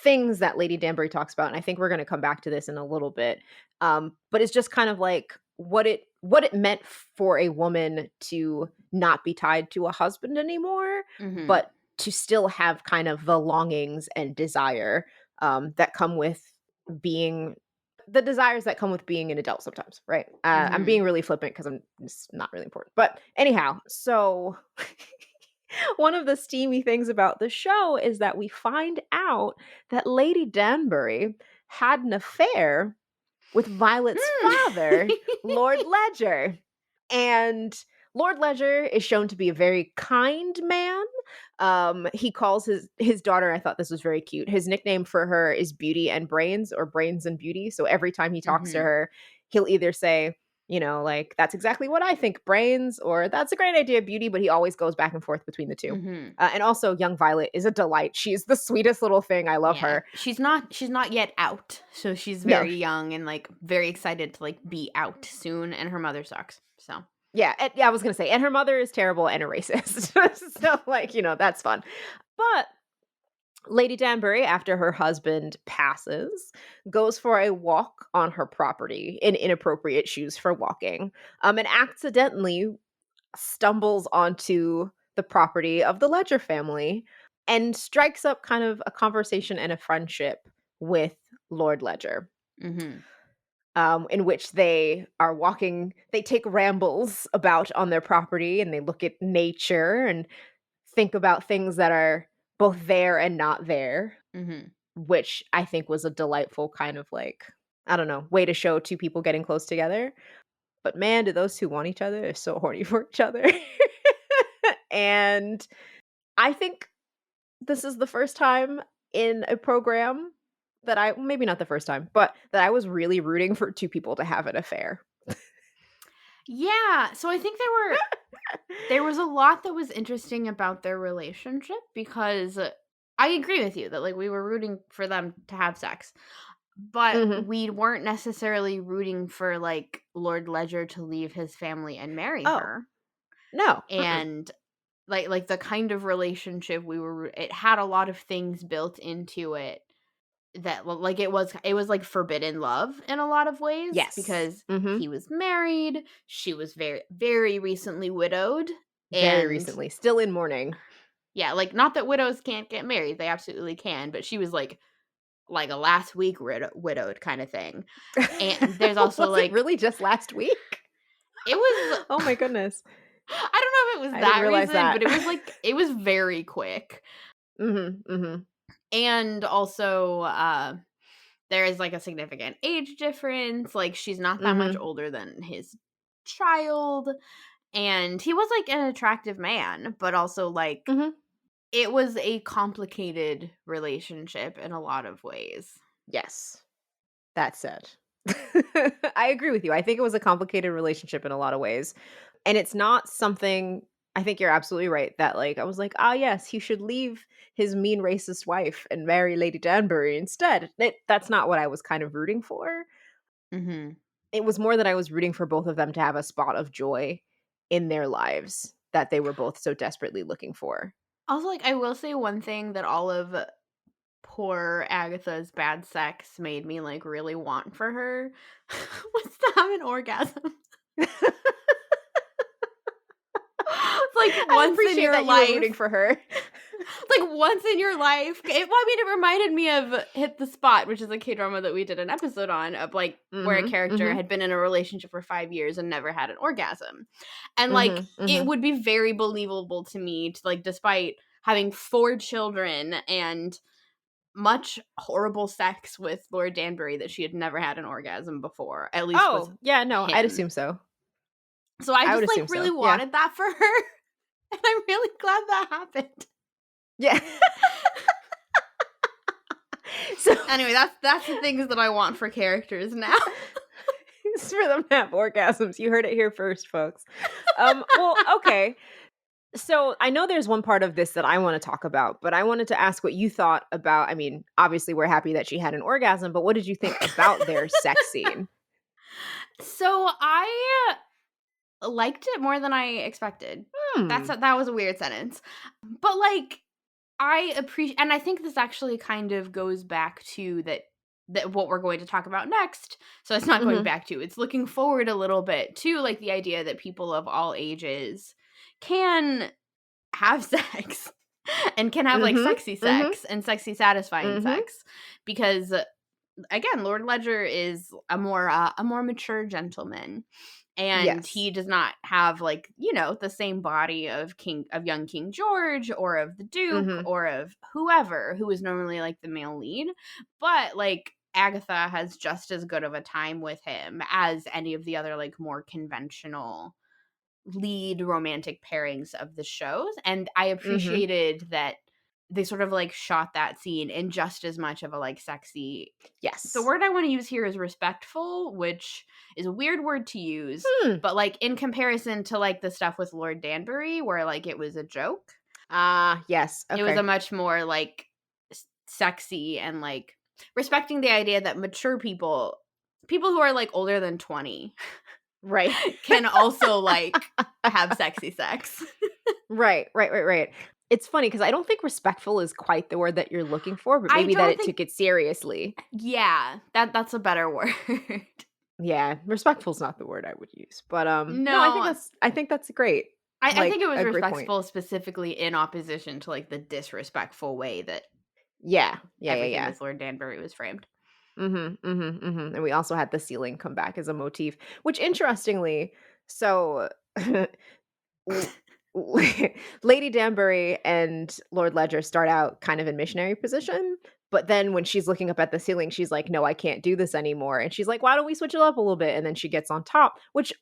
things that Lady Danbury talks about, and I think we're going to come back to this in a little bit, but it's just kind of like what it meant for a woman to not be tied to a husband anymore, Mhm. but to still have kind of the longings and desire that come with being the desires that come with being an adult sometimes, right? I'm being Mhm. really flippant because I'm it's not really important. But anyhow, so one of the steamy things about the show is that we find out that Lady Danbury had an affair with Violet's Mm. father, Lord Ledger. And Lord Ledger is shown to be a very kind man. He calls his daughter, I thought this was very cute. His nickname for her is Beauty and Brains or Brains and Beauty. So every time he talks to Mhm. her, he'll either say, Like, that's exactly what I think, brains, or that's a great idea, beauty, but he always goes back and forth between the two. Mhm. And also, young Violet is a delight. She's the sweetest little thing. I love Yeah. her. She's not yet out, so she's No, very young and, like, very excited to, like, be out soon, and her mother sucks, so. yeah, yeah, I was gonna say, and her mother is terrible and a racist. So, like, that's fun. But Lady Danbury, after her husband passes, goes for a walk on her property in inappropriate shoes for walking, and accidentally stumbles onto the property of the Ledger family and strikes up kind of a conversation and a friendship with Lord Ledger, Mhm. in which they are walking, they take rambles about on their property and they look at nature and think about things that are both there and not there, Mhm. which I think was a delightful kind of like, I don't know, way to show two people getting close together. But man, do those two want each other? They're so horny for each other. And I think this is the first time in a program that maybe not the first time, but that I was really rooting for two people to have an affair. Yeah, so I think there was a lot that was interesting about their relationship because I agree with you that, like, we were rooting for them to have sex, but Mhm. we weren't necessarily rooting for, like, Lord Ledger to leave his family and marry Oh, her, no. Mm-mm. and, like, the kind of relationship it had a lot of things built into it that like, it was, like, forbidden love in a lot of ways Yes. because Mhm. he was married, she was very, very recently widowed, Very and recently. Still in mourning. yeah, like, not that widows can't get married, they absolutely can, but she was, like a last week widowed kinda thing, and there's also, Was it like really just last week? it was Oh my goodness. I don't know if it was I didn't that realize reason, that. but it was very quick, Mhm, mhm. and also, there is, like, a significant age difference, like, she's not that much Mhm, older than his child, and he was, like, an attractive man, but also, like, mhm. it was a complicated relationship in a lot of ways. Yes. That said, I agree with you. I think it was a complicated relationship in a lot of ways. And it's not something, I think you're absolutely right that, like, I was like, "Ah, yes, he should leave his mean racist wife and marry Lady Danbury instead." That's not what I was kind of rooting for. Mhm. It was more that I was rooting for both of them to have a spot of joy in their lives that they were both so desperately looking for. Also, like, I will say one thing that all of poor Agatha's bad sex made me, like, really want for her was to have an orgasm. It's like I once in appreciate your that you were rooting life for her. like once in your life. It reminded me of Hit the Spot, which is a K-drama that we did an episode on of, like, where a Mhm, character mhm, had been in a relationship for 5 years and never had an orgasm. And, like, mhm, it mhm. would be very believable to me to, like, despite having 4 children and much horrible sex with Lord Danbury, that she had never had an orgasm before, at least with Oh, yeah, no, I'd him. assume so. So I I would just, like, assume really so, yeah. wanted that for her, and I'm really glad that happened. Yeah. So Anyway, that's the things that I want for characters now. it's for them to have orgasms. You heard it here first, folks. Well, okay. So I know there's one part of this that I want to talk about, but I wanted to ask what you thought about. I mean, obviously, we're happy that she had an orgasm, but what did you think about their sex scene? So I liked it more than I expected. Hmm. That was a weird sentence. But, like, I appreciate, and I think this actually kind of goes back to that what we're going to talk about next. So it's not going Mm-hmm. back to, it's looking forward a little bit to, like, the idea that people of all ages can have sex and can have, like, Mm-hmm. sexy Mm-hmm. sex and sexy satisfying Mm-hmm. sex because again, Lord Ledger is a more mature gentleman, and Yes. he does not have, like, the same body of young King George or of the Duke Mm-hmm. or of whoever who is normally, like, the male lead, but, like, Agatha has just as good of a time with him as any of the other, like, more conventional lead romantic pairings of the shows, and I Mm-hmm. appreciated that they sort of, like, shot that scene in just as much of a, like, sexy the Yes. word I wanna use here is respectful, which is a weird word to use, Hmm. but, like, in comparison to, like, the stuff with Lord Danbury where, like, it was a joke, Ah, yes. it was a Okay. much more, like, sexy and, like, respecting the idea that mature people who are, like, older than 20 Right. can also, like, have sexy sex. Right, right, right, right. It's funny because I don't think respectful is quite the word that you're looking for, but I maybe that don't it think took it seriously. yeah, that's a better word. Yeah, respectful's not the word I would use, but, no, No, I think that's great. I think Like, it was a great point. respectful specifically in opposition to, like, the disrespectful way that Yeah. Yeah, yeah, everything yeah. with Lord Danbury was framed. Mhm, mhm, mhm, and we also had the ceiling come back as a motif, which interestingly so L Lady Danbury and Lord Ledger start out kind of in missionary position, but then when she's looking up at the ceiling, she's like, "No, I can't do this anymore," and she's like, "Why don't we switch it up a little bit?" And then she gets on top, which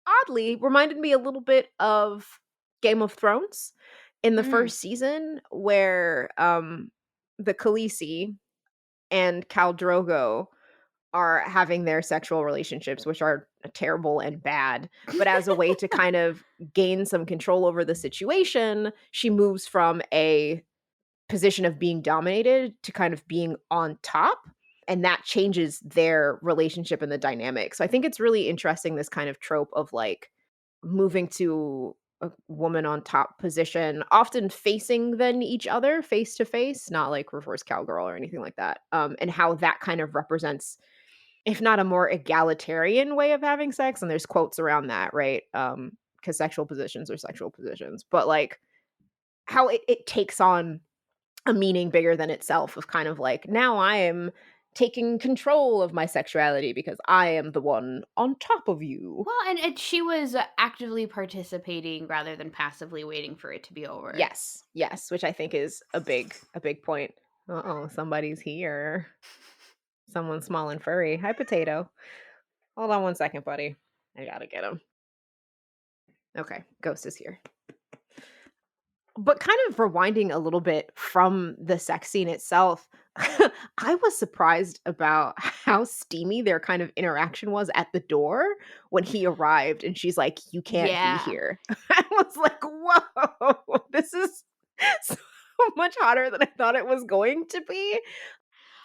oddly reminded me a little bit of Game of Thrones in the Mm, 1st season where, the Khaleesi and Khal Drogo are having their sexual relationships, which are terrible and bad. But as a way to kind of gain some control over the situation, she moves from a position of being dominated to kind of being on top. And that changes their relationship and the dynamic. So I think it's really interesting, this kind of trope of like moving to a woman on top position, often facing then each other face to face, not like reverse cowgirl or anything like that. And how that kind of represents, if not a more egalitarian way of having sex, and there's quotes around that, right? Because sexual positions are sexual positions, but, like, how it takes on a meaning bigger than itself of kind of like, now I am taking control of my sexuality because I am the one on top of you. well, and she was actively participating rather than passively waiting for it to be over. Yes, yes, which I think is a big point. Uh-oh, somebody's here. Someone small and furry. Hi, potato. Hold on one second, buddy. I gotta get him. Okay, Ghost is here. But kind of rewinding a little bit from the sex scene itself, I was surprised about how steamy their kind of interaction was at the door when he arrived and she's like, "You can't be Yeah. here." I was like, "Whoa, this is so much hotter than I thought it was going to be."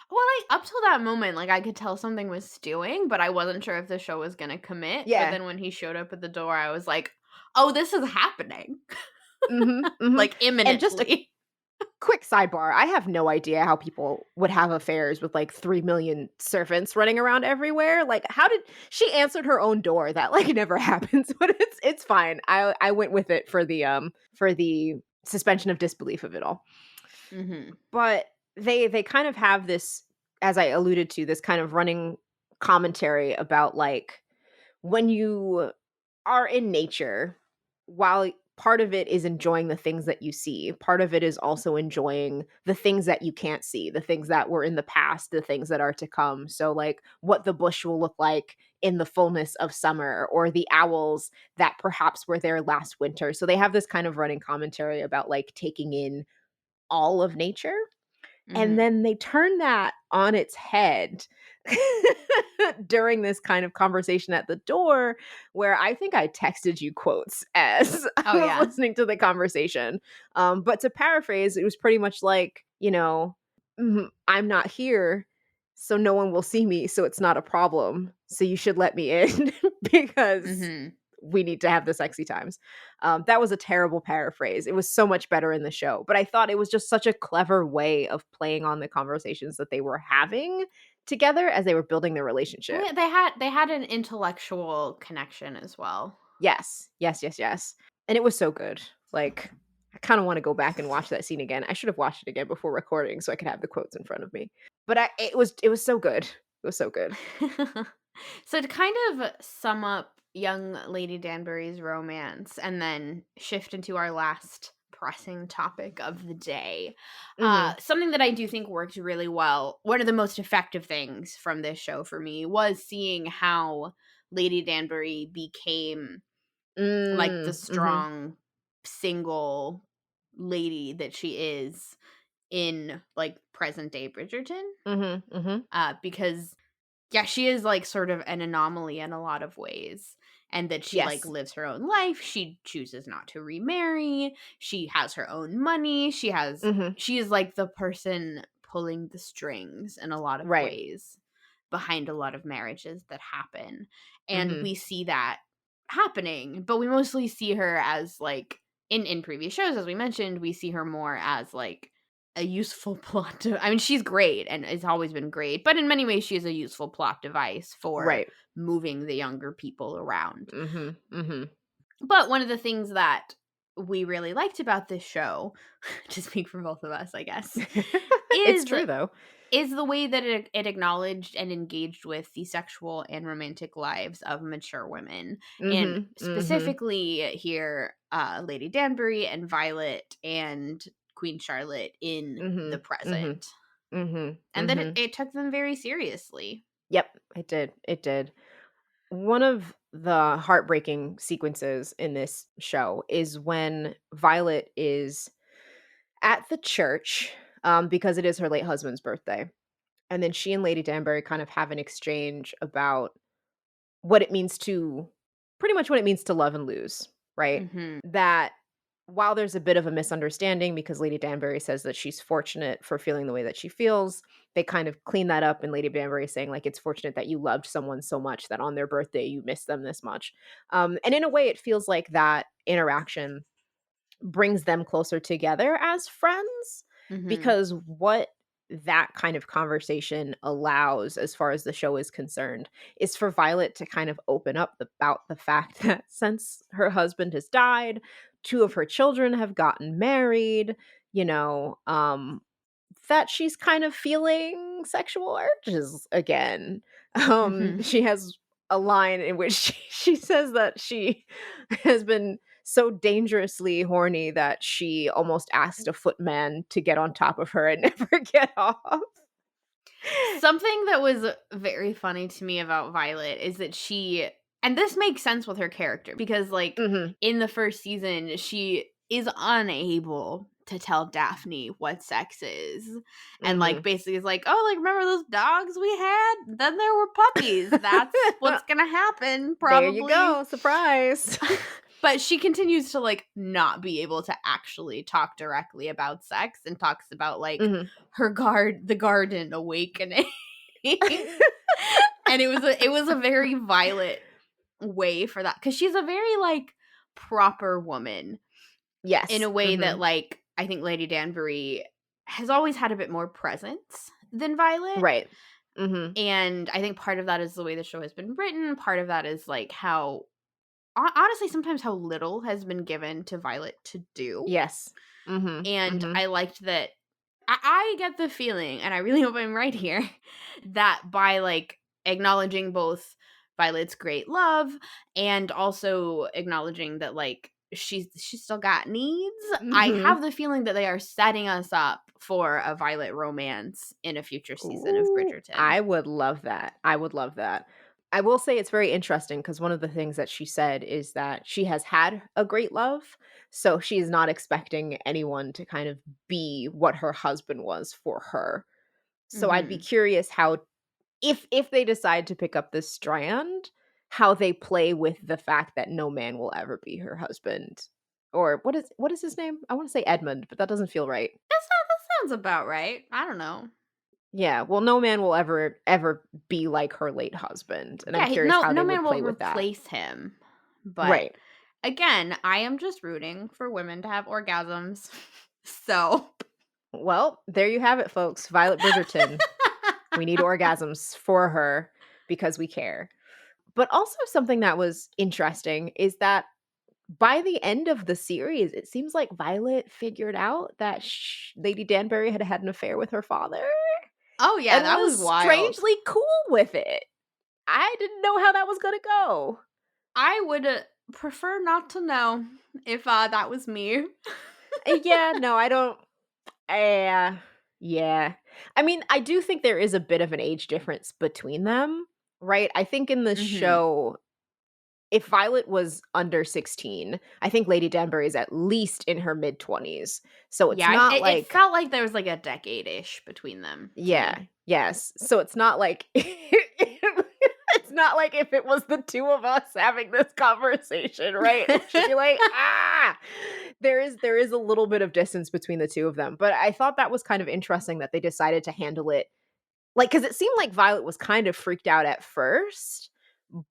Well, like, up till that moment, like, I could tell something was stewing, but I wasn't sure if the show was gonna commit, but Yeah. then when he showed up at the door, I was like, "Oh, this is happening." Mhm, mhm. Like, And just a imminently. quick sidebar, I have no idea how people would have affairs with, like, 3,000,000 servants running around everywhere, like, how did she answered her own door, that, like, never happens, but it's fine. I went with it for the suspension of disbelief of it all. Mhm. But they kind of have this, as I alluded to, this kind of running commentary about, like, when you are in nature, while part of it is enjoying the things that you see, part of it is also enjoying the things that you can't see, the things that were in the past, the things that are to come. So, like, what the bush will look like in the fullness of summer, or the owls that perhaps were there last winter. So, they have this kind of running commentary about like taking in all of nature. And Mhm. then they turn that on its head during this kind of conversation at the door, where I think I texted you quotes as Oh, I was yeah. listening to the conversation. But to paraphrase, it was pretty much like, I'm not here, so no one will see me, so it's not a problem. So you should let me in because Mhm. we need to have the sexy times. That was a terrible paraphrase. It was so much better in the show, but I thought it was just such a clever way of playing on the conversations that they were having together as they were building their Well, relationship. yeah, they had an intellectual connection as well. Yes, yes, yes, yes. And it was so good. Like, I kind of want to go back and watch that scene again. I should have watched it again before recording so I could have the quotes in front of me. But it was so good. It was so good. So to kind of sum up young Lady Danbury's romance and then shift into our last pressing topic of the day, Mhm. something that I do think worked really well, one of the most effective things from this show for me was seeing how Lady Danbury became like the Mhm. strong single lady that she is in, like, present day Bridgerton, Mhm, mhm. because yeah, she is, like, sort of an anomaly in a lot of ways, and that she, like, Yes. lives her own life, she chooses not to remarry, she has her own money, Mhm. she is, like, the person pulling the strings in a lot of Right. ways behind a lot of marriages that happen, and Mhm. we see that happening, but we mostly see her as, like, in previous shows, as we mentioned, we see her more as, like, a useful I mean, she's great and has always been great, but in many ways, she is a useful plot device for Right. moving the younger people around. Mhm, mhm. But one of the things that we really liked about this show, to speak for both of us, I guess, It's is true, though. the way that it acknowledged and engaged with the sexual and romantic lives of mature women, and Mhm, mhm, specifically here, Lady Danbury and Violet and Queen Charlotte in the mhm, mhm, present, mhm, and that mhm. it took them very seriously. Yep, it did, it did. One of the heartbreaking sequences in this show is when Violet is at the church, because it is her late husband's birthday, and then she and Lady Danbury kind of have an exchange about what it means to pretty much what it means to love and lose, right? Mhm, That while there's a bit of a misunderstanding because Lady Danbury says that she's fortunate for feeling the way that she feels, they kind of clean that up, and Lady Danbury is saying, like, it's fortunate that you loved someone so much that on their birthday you miss them this much. And in a way, it feels like that interaction brings them closer together as friends, mhm, because what that kind of conversation allows, as far as the show is concerned, is for Violet to kind of open up about the fact that since her husband has died, two of her children have gotten married, you know, that she's kind of feeling sexual urges again. mhm. She has a line in which she says that she has been so dangerously horny that she almost asked a footman to get on top of her and never get off. Something that was very funny to me about Violet is that and this makes sense with her character because, like, Mhm, in the first season, she is unable to tell Daphne what sex is. And, like, mhm. basically is like, "Oh, like, remember those dogs we had? Then there were puppies. That's what's gonna happen, There you probably." go, surprise. But she continues to, like, not be able to actually talk directly about sex and talks about, like, Mhm. the garden awakening. And it was a very Violet way for that because she's a very, like, proper woman in Yes, a way that, mhm. like, I think Lady Danbury has always had a bit more presence than Violet, Right. Mhm. and I think part of that is the way the show has been written, part of that is, like, how honestly, sometimes how little has been given to Violet to do, Yes. Mhm, and mhm. I liked that I get the feeling, and I really hope I'm right here, that by, like, acknowledging both Violet's great love and also acknowledging that, like, she's still got needs, I Mhm. have the feeling that they are setting us up for a Violet romance in a future season of Ooh, Bridgerton. I would love that. I would love that. I will say it's very interesting because one of the things that she said is that she has had a great love, so she's not expecting anyone to kind of be what her husband was for her. So I'd be Mhm. curious how, if they decide to pick up this strand, how they play with the fact that no man will ever be her husband. Or what is his name? I want to say Edmund, but that doesn't feel right. That sounds about right. I don't know. Yeah, well, no man will ever be like her late husband, and I'm Yeah, curious how no they man would will play with that. replace him, but Right. again, I am just rooting for women to have orgasms. So Well, there you have it, folks. Violet Bridgerton. We need orgasms for her because we care. But also something that was interesting is that by the end of the series, it seems like Violet figured out that Lady Danbury had had an affair with her father Oh, yeah, and that was was wild. strangely cool with it. I didn't know how that was gonna go. I would, prefer not to know if, that was me. Yeah, no, I don't. Yeah, yeah. I mean, I do think there is a bit of an age difference between them, right? I think in the Mhm. show, if Violet was under 16, I think Lady Danbury is at least in her mid-20s. So it's Yeah, not it like felt like there was like a decade-ish between them to yeah, me. yes. So it's not like it's not like if it was the 2 of us having this conversation, right? She'd be like, "Ah!" There is a little bit of distance between the 2 of them, but I thought that was kind of interesting that they decided to handle it like, because it seemed like Violet was kind of freaked out at first,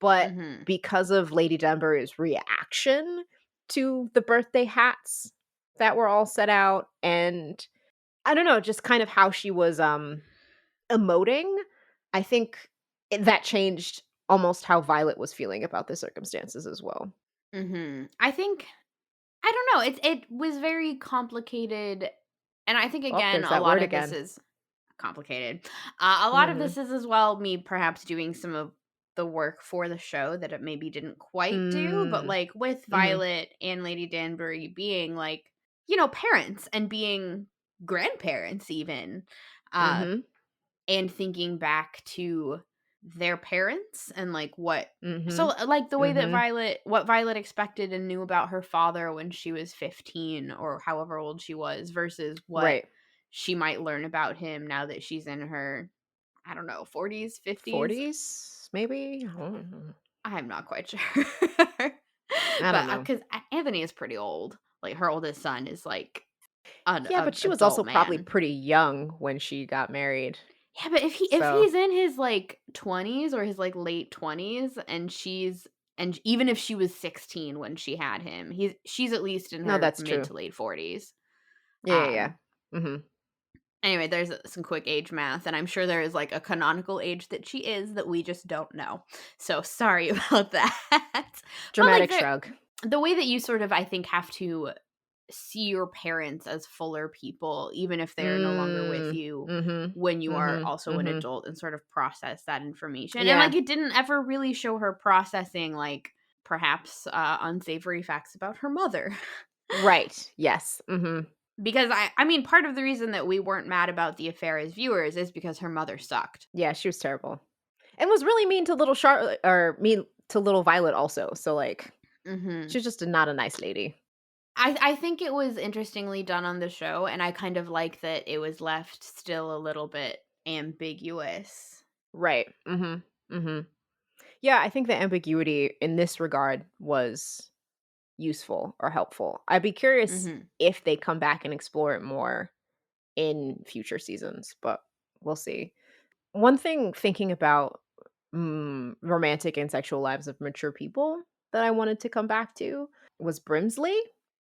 but Mhm. because of Lady Dunbury's reaction to the birthday hats that were all set out, and I don't know, just kind of how she was, emoting, I think that changed almost how Violet was feeling about the circumstances as well. Mhm. I think I don't know, it was very complicated, and I think, Oh, again, there's a that lot word of this again. is complicated. A lot of Mhm. this is as well me perhaps doing some of the work for the show that it maybe didn't quite do, but, Mm. like, with Mhm. Violet and Lady Danbury being, like, parents and being grandparents even, uh, Mhm. and thinking back to their parents and, like, Mhm. like, the way that Mhm. Violet expected and knew about her father when she was 15 or however old she was versus what Right. she might learn about him now that she's in her, I don't know, 40s, 50s? 40s, maybe? I don't know. I'm not quite sure. I don't But, know. because Anthony is pretty old. Like, her oldest son is, like, an Yeah, a but she was adult also probably man. pretty young when she got married. Yeah, but if So, he's in his, like, 20s or his, like, late 20s and even if she was 16 when she had him, she's at least in no, her that's mid true. to late 40s. Yeah, yeah, yeah. Um, Mhm. anyway, there's some quick age math, and I'm sure there is, like, a canonical age that she is that we just don't know. So, sorry about that. But, like, Dramatic shrug. the way that you sort of, I think, have to see your parents as fuller people, even if they're no longer with Mm. you Mhm. when you are Mhm. also an Mhm. adult and sort of process that information. And, Yeah. like, it didn't ever really show her processing, like, perhaps, unsavory facts about her mother. Right. Yes. Mhm. Because I mean, part of the reason that we weren't mad about the affair as viewers is because her mother sucked. Yeah, she was terrible. And was really mean to little Charlotte or mean to little Violet also. So, like, Mhm. she's just not a nice lady. I think it was interestingly done on the show, and I kind of like that it was left still a little bit ambiguous. Right. Mhm. Mhm. Yeah, I think the ambiguity in this regard was useful or helpful. I'd be curious Mhm. if they come back and explore it more in future seasons, but we'll see. One thing thinking about romantic and sexual lives of mature people that I wanted to come back to was Brimsley.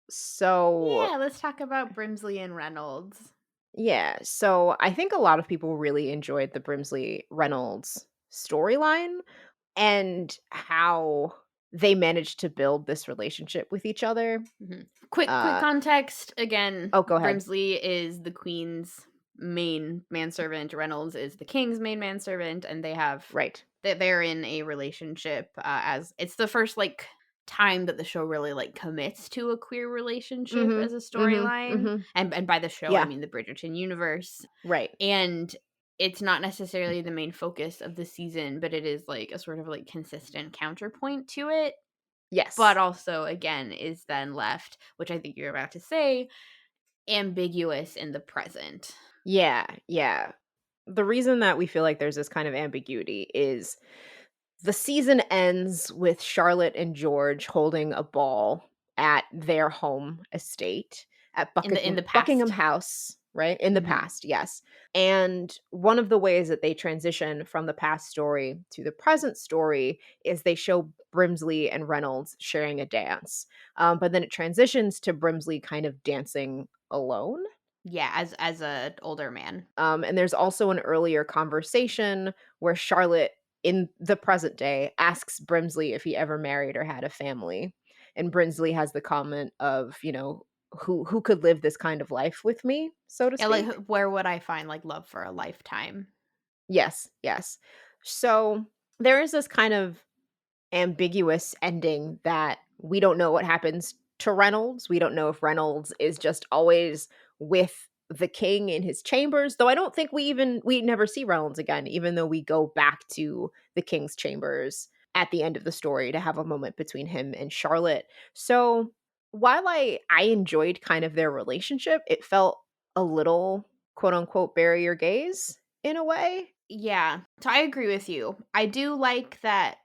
So, Yeah, let's talk about Brimsley and Reynolds. yeah, so I think a lot of people really enjoyed the Brimsley Reynolds storyline and how they managed to build this relationship with each other. Mhm. Quick Uh context, again, oh, go ahead. Brimsley is the queen's main manservant, Reynolds is the king's main manservant, and Right. they're in a relationship, as it's the first, like, time that the show really, like, commits to a queer relationship Mhm. as a Mhm. storyline, Mhm. and by the show, I Yeah, mean the Bridgerton universe, right. and it's not necessarily the main focus of the season, but it is, like, a sort of, like, consistent counterpoint to it. But Yes. also, again, is then left, which I think you're about to say, ambiguous in the present. Yeah, yeah. The reason that we feel like there's this kind of ambiguity is the season ends with Charlotte and George holding a ball at their home estate at In the Buckingham past. House, right? In the Mhm. past, yes. And one of the ways that they transition from the past story to the present story is they show Brimsley and Reynolds sharing a dance. But then it transitions to Brimsley kind of dancing alone. Yeah, as a older man. And there's also an earlier conversation where Charlotte, in the present day, asks Brimsley if he ever married or had a family. And Brimsley has the comment of, who could live this kind of life with me, so to Yeah, like, speak. where would I find, like, love for a lifetime? Yes, yes. So there is this kind of ambiguous ending that we don't know what happens to Reynolds. We don't know if Reynolds is just always with the king in his chambers, though I don't think we never see Reynolds again, even though we go back to the king's chambers. at the end of the story to have a moment between him and Charlotte. So while I enjoyed kind of their relationship, it felt a little quote unquote bury your gaze in a way. Yeah. So I agree with you. I do like that.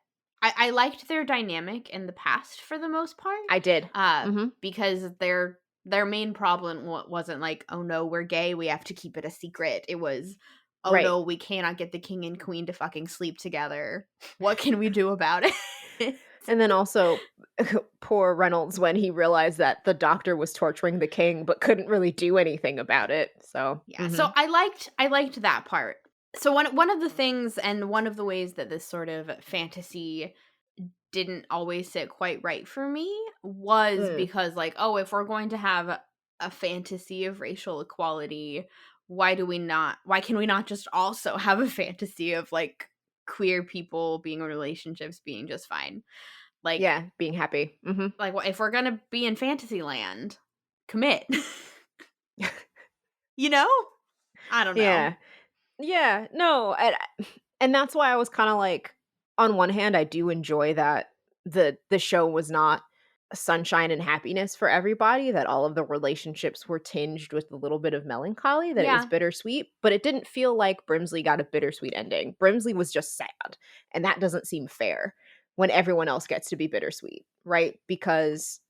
I liked their dynamic in the past for the most part. I did. Mhm. Because their main problem wasn't like, oh no, we're gay, we have to keep it a secret. It was, oh Right. no, we cannot get the king and queen to fucking sleep together. What can we do about it? And then also poor Reynolds when he realized that the doctor was torturing the king but couldn't really do anything about it. So, Yeah. So mhm. I liked that part. So one of the things and one of the ways that this sort of fantasy didn't always sit quite right for me was Mm. because, like, oh, if we're going to have a fantasy of racial equality, why can we not just also have a fantasy of like queer people being in relationships being just fine? Like Yeah, being happy. Mhm. if we're going to be in fantasy land, commit. You know? I don't know. Yeah. Yeah, no, and that's why I was kinda like, on one hand, I do enjoy that the show was not sunshine and happiness for everybody, that all of the relationships were tinged with a little bit of melancholy, that it was Yeah. bittersweet, but it didn't feel like Brimsley got a bittersweet ending. Brimsley was just sad, and that doesn't seem fair when everyone else gets to be bittersweet, right? Because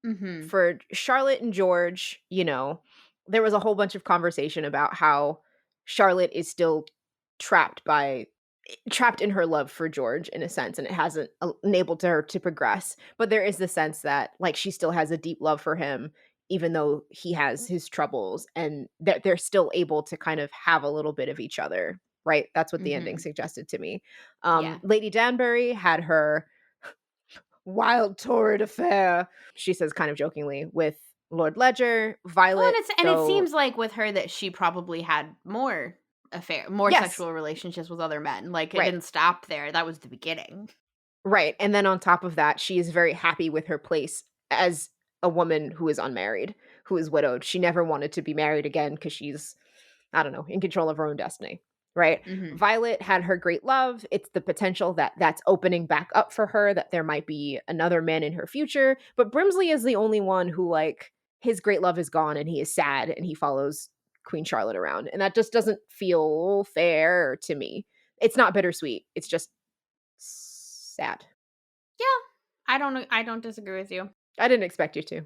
Mhm. for Charlotte and George, there was a whole bunch of conversation about how Charlotte is still trapped by trapped in her love for George in a sense, and it hasn't enabled her to progress. But there is the sense that like she still has a deep love for him, even though he has his troubles, and that they're still able to kind of have a little bit of each other. Right. That's what the ending Mhm. suggested to me. Yeah. Lady Danbury had her wild torrid affair, she says kind of jokingly, with Lord Ledger. Well, Violet, and it though, seems like with her that she probably had more yes, sexual relationships with other men. Like it right, didn't stop there. That was the beginning. right. And then on top of that, she is very happy with her place as a woman who is unmarried, who is widowed. She never wanted to be married again because she's, I don't know, in control of her own destiny. Right. Mhm. Violet had her great love. It's the potential that that's opening back up for her, that there might be another man in her future. But Brimsley is the only one who, like, his great love is gone and he is sad and he follows Queen Charlotte around. And that just doesn't feel fair to me. It's not bittersweet. It's just sad. Yeah. I don't disagree with you. I didn't expect you to.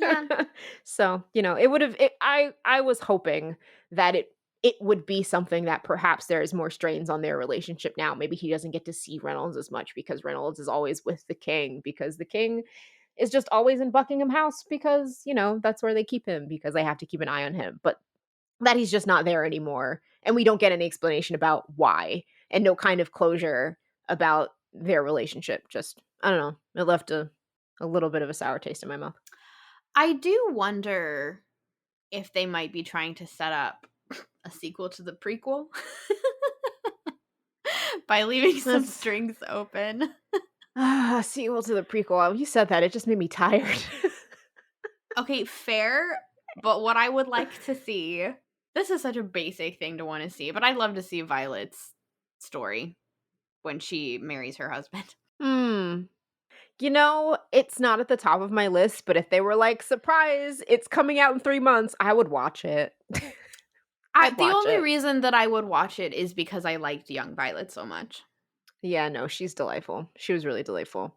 Yeah. So, it would have I was hoping that it would be something that perhaps there is more strains on their relationship now. Maybe he doesn't get to see Reynolds as much because Reynolds is always with the king, because the king is just always in Buckingham House because, that's where they keep him because they have to keep an eye on him. But that he's just not there anymore, and we don't get any explanation about why, and no kind of closure about their relationship. Just, I don't know, it left a little bit of a sour taste in my mouth. I do wonder if they might be trying to set up a sequel to the prequel by leaving some That's strings open. sequel to the prequel. Oh, you said that, it just made me tired. Okay, fair, but what I would like to see, this is such a basic thing to want to see, but I'd love to see Violet's story when she marries her husband. Hmm. It's not at the top of my list, but if they were like, "Surprise, it's coming out in 3 months," I would watch it. I'd The watch only it. reason that I would watch it is because I liked young Violet so much. Yeah, no, she's delightful. She was really delightful.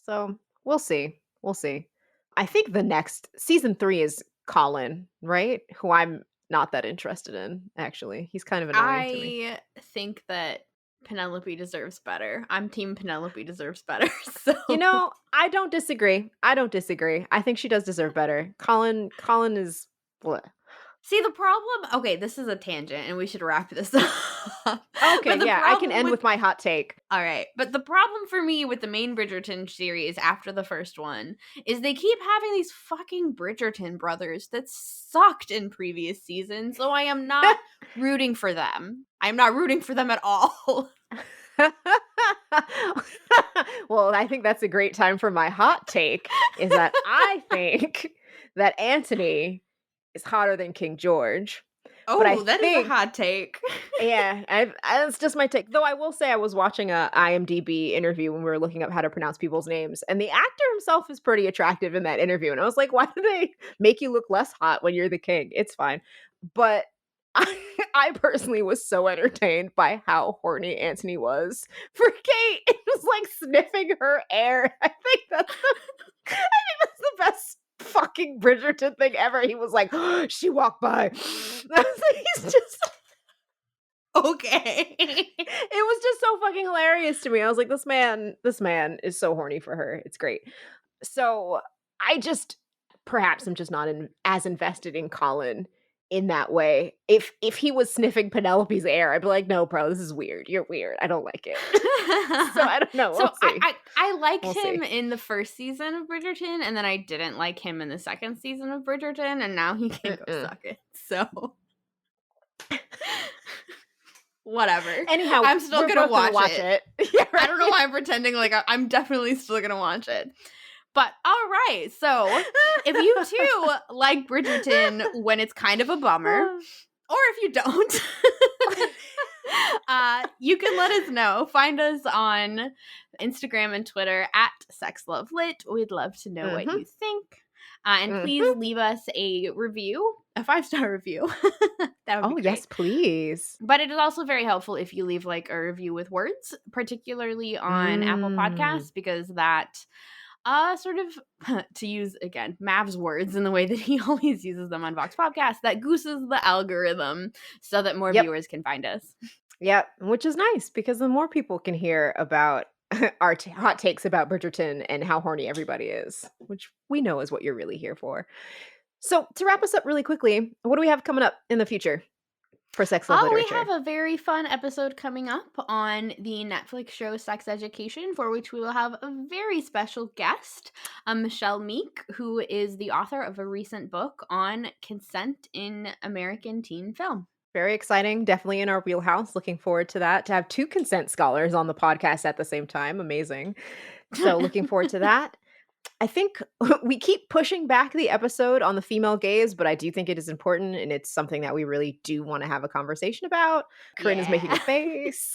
So, we'll see. We'll see. I think the next season 3 is Colin, right? Who I'm not that interested in, actually. He's kind of annoying to me. I think that Penelope deserves better. I'm team Penelope deserves better. So I don't disagree. I don't disagree. I think she does deserve better. Colin is bleh. see, the problem, okay, this is a tangent and we should wrap this up. Okay, But the yeah, I can problem end with with my hot take. all right, but the problem for me with the main Bridgerton series after the first one is they keep having these fucking Bridgerton brothers that sucked in previous seasons, so I am not rooting for them. I am not rooting for them at all. Well, I think that's a great time for my hot take, is that I think that Anthony is hotter than King George. But I Oh, that is a think hot take. yeah, it's just my take. Though I will say I was watching a IMDb interview when we were looking up how to pronounce people's names, and the actor himself is pretty attractive in that interview. And I was like, why do they make you look less hot when you're the king? It's fine. But I personally was so entertained by how horny Anthony was for Kate. It was like sniffing her air. I think that's the best fucking Bridgerton thing ever. He was like, she walked by. I was like, he's just Okay. it was just so fucking hilarious to me. I was like, this man is so horny for her. It's great. So I just perhaps I'm just not as invested in Colin in that way. If he was sniffing Penelope's air, I'd be like, no, bro, this is weird. You're weird. I don't like it. So I don't know. So We'll see. I liked We'll him see. in the first season of Bridgerton, and then I didn't like him in the second season of Bridgerton, and now he can go Mm-mm. suck it. So whatever. Anyhow, I'm still we're gonna both gonna watch it. it. Yeah, I don't know right. why I'm pretending like I'm definitely still gonna watch it. But all right, so if you too like Bridgerton when it's kind of a bummer, or if you don't, you can let us know. Find us on Instagram and Twitter at SexLoveLit. We'd love to know what you think. And please leave us a review, a 5-star review. That would be great. Yes, please. But it is also very helpful if you leave like a review with words, particularly on Apple Podcasts, because that sort of, to use again Mav's words in the way that he always uses them on Vox Podcast, that gooses the algorithm so that more viewers can find us. Yep, which is nice because the more people can hear about our hot takes about Bridgerton and how horny everybody is, which we know is what you're really here for. So to wrap us up really quickly, what do we have coming up in the future for Sex Love We Literature? have a very fun episode coming up on the Netflix show Sex Education, for which we will have a very special guest, Michelle Meek, who is the author of a recent book on consent in American teen film. Very exciting. Definitely in our wheelhouse. Looking forward to that. To have 2 consent scholars on the podcast at the same time. Amazing. So looking forward to that. I think we keep pushing back the episode on the female gaze, but I do think it is important and it's something that we really do want to have a conversation about. Corinne is making a face.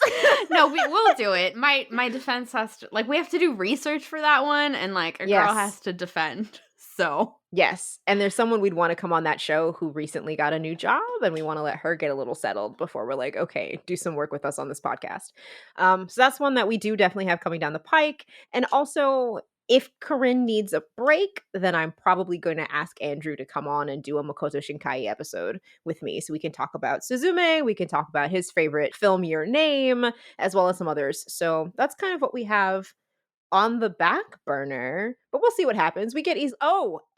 No, we will do it. My defense has to, like, we have to do research for that one, and like a girl has to defend. So yes. And there's someone we'd want to come on that show who recently got a new job, and we want to let her get a little settled before we're like, okay, do some work with us on this podcast. So that's one that we do definitely have coming down the pike. And also, if Corinne needs a break, then I'm probably going to ask Andrew to come on and do a Makoto Shinkai episode with me so we can talk about Suzume, we can talk about his favorite film, Your Name, as well as some others. So that's kind of what we have on the back burner, but we'll see what happens. We get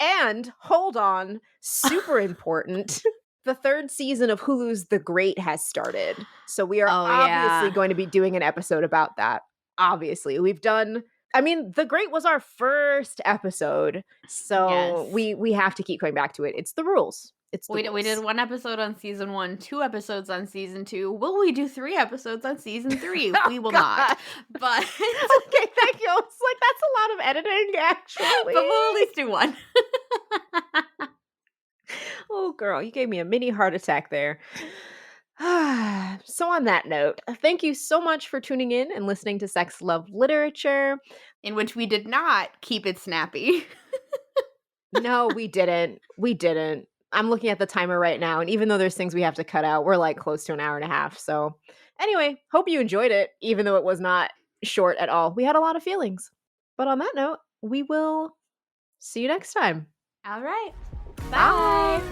and hold on, super important. The 3rd season of Hulu's The Great has started. So we are obviously going to be doing an episode about that. Obviously, The Great was our first episode, so we have to keep going back to it. It's the rules. We did 1 episode on season 1, 2 episodes on season 2. Will we do 3 episodes on season 3? We will not. But okay, thank you. It's like that's a lot of editing, actually. But we'll at least do 1. Oh, girl, you gave me a mini heart attack there. So on that note, thank you so much for tuning in and listening to Sex Love Literature, in which we did not keep it snappy. No, we didn't. I'm looking at the timer right now, and even though there's things we have to cut out, we're like close to an hour and a half. So anyway, hope you enjoyed it, even though it was not short at all. We had a lot of feelings. But on that note, we will see you next time. All right. Bye.